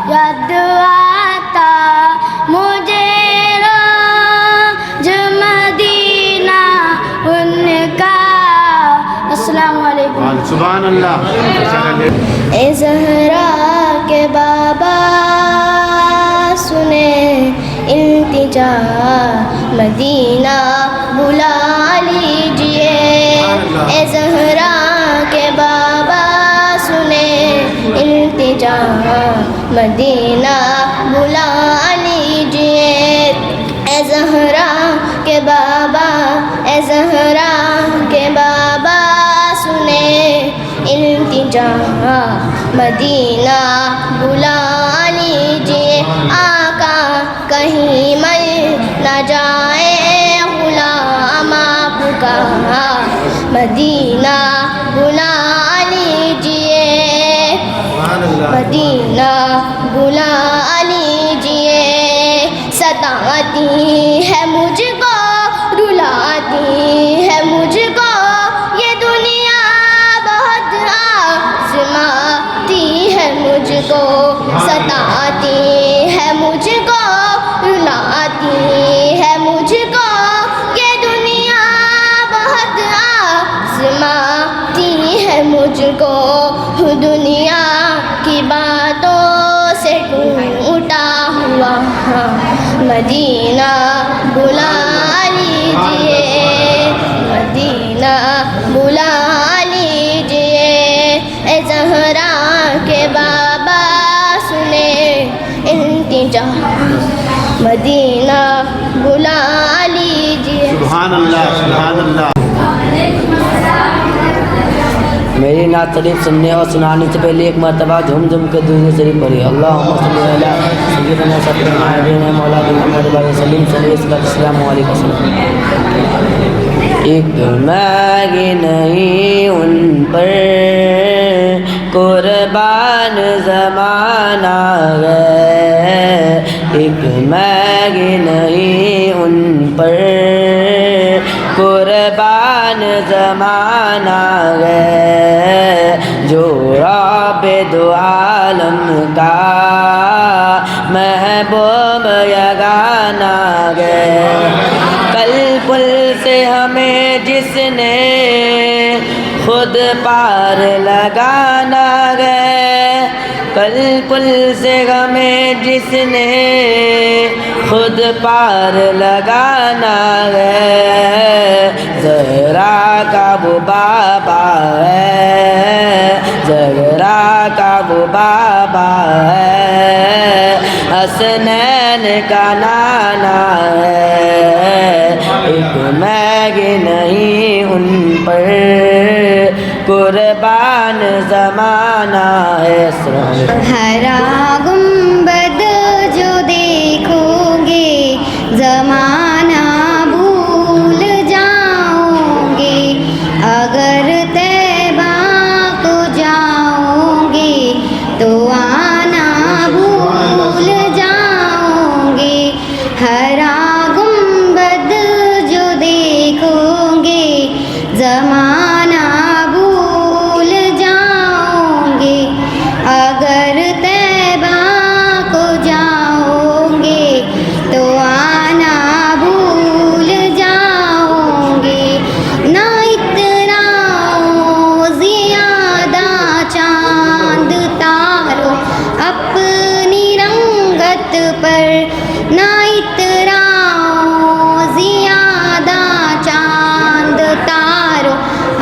یاد آتا مجھے روز مدینہ ان کا۔ السلام علیکم۔ سبحان اللہ۔ اے زہرا کے بابا سنے التجا، مدینہ بلا لیجئے۔ اے زہرا کے بابا سنے التجا، مدینہ بلا لیجئے۔ اے زہرا کے بابا، اے زہرا کے بابا سنے التجا، مدینہ بلا لیجئے۔ آقا کہیں مل نہ جائے غلام آپ کا، مدینہ بلا لیجئے، مدینہ بلا لیجئے۔ ستاتی ہے مجھ کو، رلاتی ہے مجھ کو یہ دنیا، بہت آزماتی ہے مجھ کو۔ ستاتی ہے مجھ کو، رلاتی ہے مجھ کو یہ دنیا، بہت آزماتی ہے مجھ کو۔ دنیا کی باتوں سے ٹوٹا ہوا مدینہ بلا لیجئے، مدینہ بلا لیجئے۔ اے زہرا کے بابا سنے التجا، مدینہ بلا لیجئے۔ سبحان اللہ سبحان اللہ۔ میری نعت شریف سننے اور سنانے سے پہلے ایک مرتبہ جھوم جھوم کے درود شریف پڑھی۔ اللہم صلی علی سیدنا سیدنا مولانا محمد وسلم صلی اللہ علیہ وسلم۔ ایک مانگی نہیں ان پر قربان زمانہ ہے، ایک مانگی نہیں ان پر قربان زمانہ ہے، جو رب دو عالم کا محبوب یگانہ ہے۔ کل پل سے ہمیں جس نے خود پار لگانا ہے، کل پل سے غمیں جس نے خود پار لگانا ہے، زہرا کا وہ بابا ہے، زہرا کا وہ بابا ہے، حسنین کا نانا ہے، ایک میگی نہیں ان پر قربان زمانہ ہے۔ ہرا گنبد جو دیکھو گے زمانہ بھول جاؤ گے، اگر طیبہ کو جاؤ گے تو آنا بھول جاؤ گے۔ ہرا گنبد جو دیکھو گے زمانہ بھول جاؤ گے، اگر طیبہ کو جاؤ گے تو آنا بھول جاؤ گے۔ نہ اتراؤ زیادہ چاند تارو اپنی رنگت پر، نہ اتراؤ زیادہ چاند تارو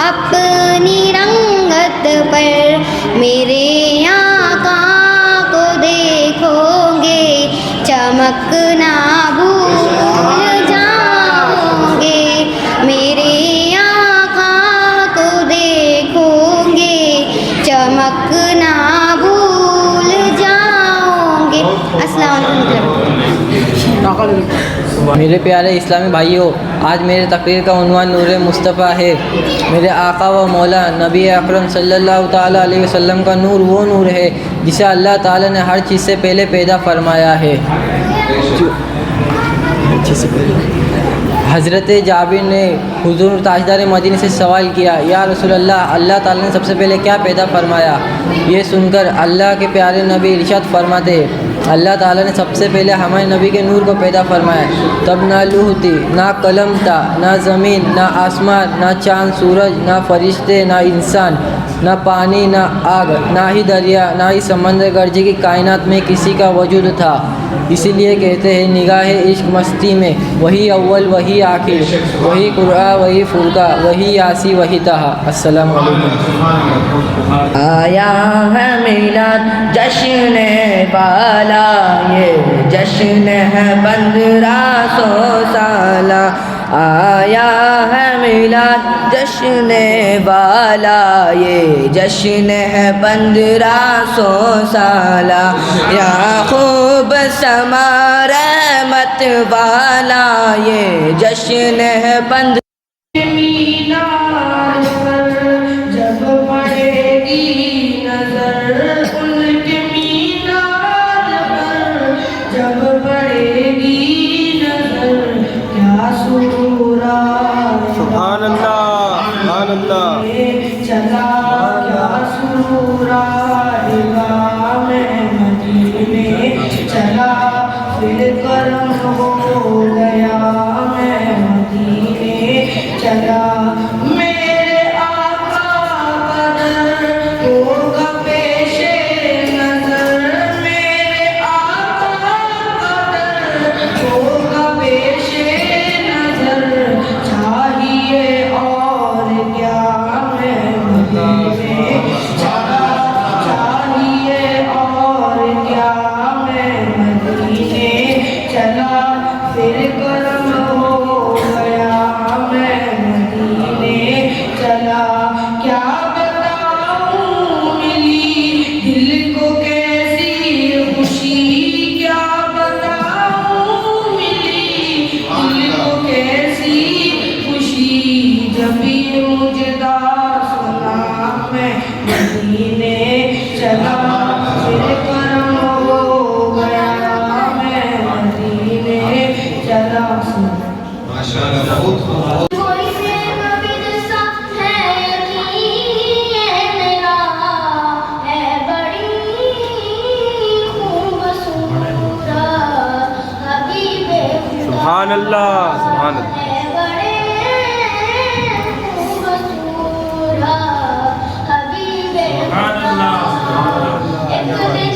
اپنی رنگت پر، میرے آقا کو دیکھو گے چمکنا بھول جاؤ گے، میرے آقا کو دیکھو گے چمکنا بھول جاؤ گے۔ السلام علیکم۔ میرے پیارے اسلامی بھائیوں، آج میرے تقریر کا عنوان نور مصطفیٰ ہے۔ میرے آقا و مولا نبی اکرم صلی اللہ تعالیٰ علیہ وسلم کا نور وہ نور ہے جسے اللہ تعالیٰ نے ہر چیز سے پہلے پیدا فرمایا ہے۔ حضرت جابر نے حضور تاجدار مدینہ سے سوال کیا، یا رسول اللہ، اللہ تعالیٰ نے سب سے پہلے کیا پیدا فرمایا؟ یہ سن کر اللہ کے پیارے نبی ارشاد فرماتے، اللہ تعالیٰ نے سب سے پہلے ہمارے نبی کے نور کو پیدا فرمایا، تب نہ لوح تھی، نہ قلم تھا، نہ زمین، نہ آسمان، نہ چاند سورج، نہ فرشتے، نہ انسان، نہ پانی، نہ آگ، نہ ہی دریا، نہ ہی سمندر گرجے کی کائنات میں کسی کا وجود تھا۔ اسی لیے کہتے ہیں نگاہ عشق مستی میں وہی اول وہی آخر، وہی قرآن وہی فرقہ، وہی یاسی وہی طہا۔ السلام علیکم۔ آیا ہے میلاد جشن بالا، یہ جشن ہے 1500 سالہ، آیا ہے میلاد جشن والا، یہ جشن ہے 1500 سالہ، یا خوب سما رحمت والا، یہ جشن ہے مینار پر جب پڑے گی نظر، ان کے مینار پر جب پڑے گی نظر، کیا سرور آئے سبحان اللہ، سبحان اللہ۔ چلا کیا سرور آئے گا، میں مدینے چلا پھر کرم ہو گیا، میں مدینے چلا، میرے آقا کا در ہوگا پیش نظر، میرے آقا کا در ہوگا پیش نظر، چاہیے اور کیا میں مدینے چلا، چاہیے اور کیا میں مدینے چلا، پھر کرم ہو گیا، میں مدینے چلا، کیا بتاؤں ملی دل کو کیسی خوشی، کیا بتاؤں ملی دل کو کیسی خوشی، جب یہ مجدہ سنا میں مدینے چلا، پھر کرم ہو گیا، میں مدینے چلا۔ کوئی نبی سا ہے یقین میرا، ہے بڑی خوبصورت حبیب خدا، سبحان اللہ، سبحان اللہ۔ ہے بڑے خوبصورت حبیب خدا، ایک دن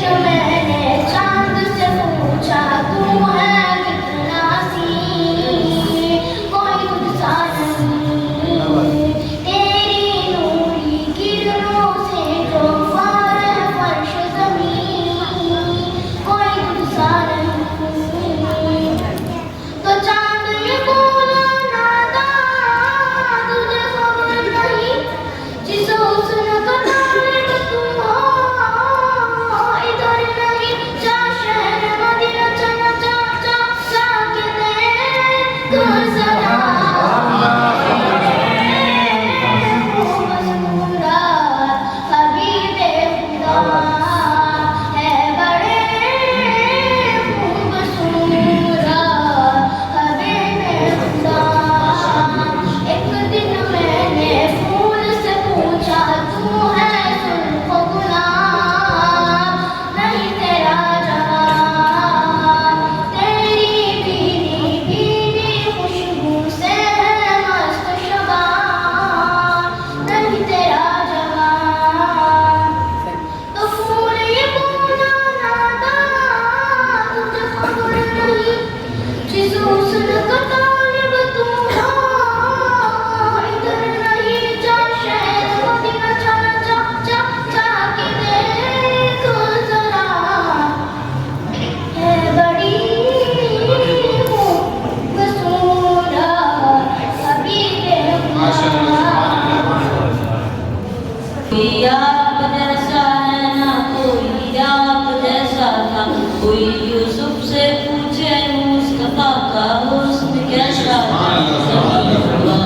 जैसा था। कोई यूसुफ से पूछे मुस्तफा का हुस्न कैसा था।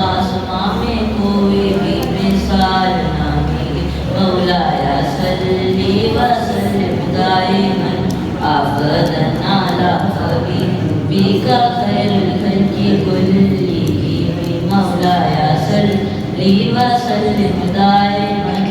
आसमां में कोई भी मिसाल ना मिली। मौलाया सल्ली व सल्लिम दाइमन अबदन अला हबीबिका खैरुल खल्क़ि कुल्लिहिम। मौलाया सल्ली व सल्लिम दाइमन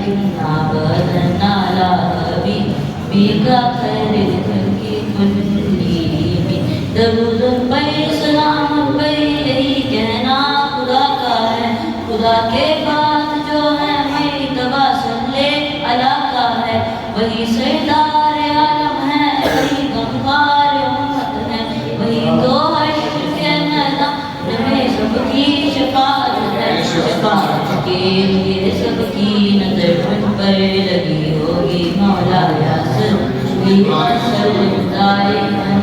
अबदन अला हबीबिका खैरुल खल्क़ि कुल्लिहिम। दरूद पे सलाम पे यही कहना खुदा का है। खुदा के बाद जो है मेरी तबा सल्ले अला का है। वही सरदार आलम है, वही गमखार उम्मत है। वही तो हश्र के मैदान में सबकी शफाअत है। शफाअत के लिए सबकी नजर उन पर लगी होगी। मौलाया सल्ली व सल्लिम दाइमन।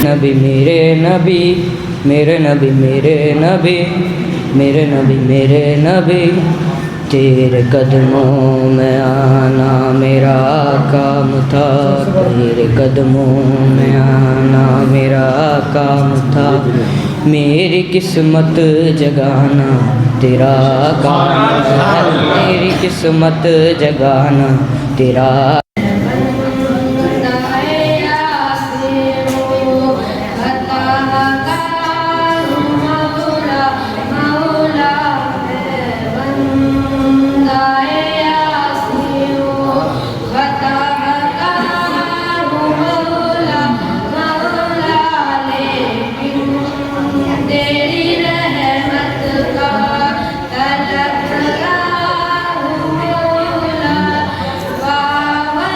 नबी मेरे नबी मेरे नबी मेरे नबी मेरे नबी मेरे नबी तेरे कदमों में आना मेरा काम था। तेरे कदमों में आना मेरा काम था। मेरी किस्मत जगाना तेरा काम था। मेरी किस्मत जगाना तेरा तेरी रहमत का तलब रहा हूँ मौला। वाह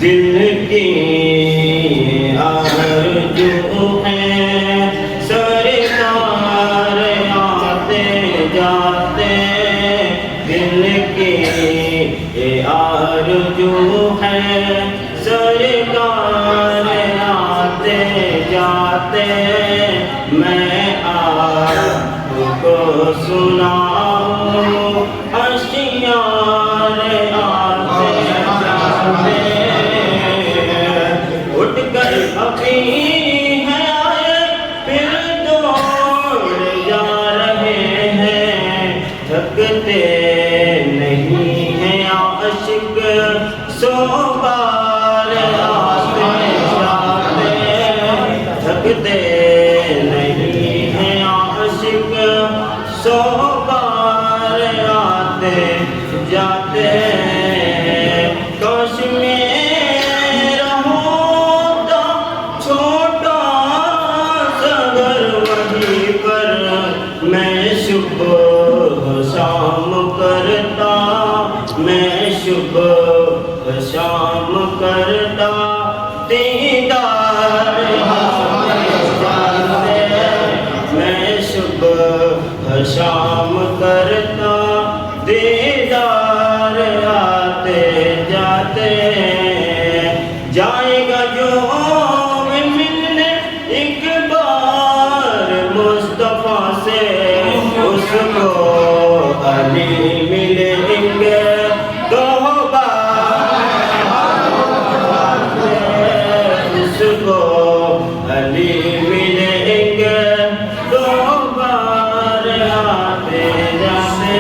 دل کی آرزو ہے سرکار آتے جاتے، دل کی آرزو ہے سرکار آتے جاتے، میں آپ کو سناؤں اشعار آتے جاتے، اٹھ کر ابھی ہے آئے پھر دوڑ جا رہے ہیں، تھکتے نہیں ہیں عاشق سو بار آتے جاتے، تھکتے نہیں ہیں عاشق سو بار آتے جاتے، کاش میرا ہوتا چھوٹا سا گھر وہیں پر، میں صبح شام کرتا، میں صبح شام کرتا، دیدار آتے جاتے، میں صبح شام کرتا، دیدار آتے جاتے، جائے گا جو ملنے ایک بار مصطفیٰ سے، اس کو علی ملیں گے دو بار، اس کو علی ملیں گے دو بار آتے جاتے۔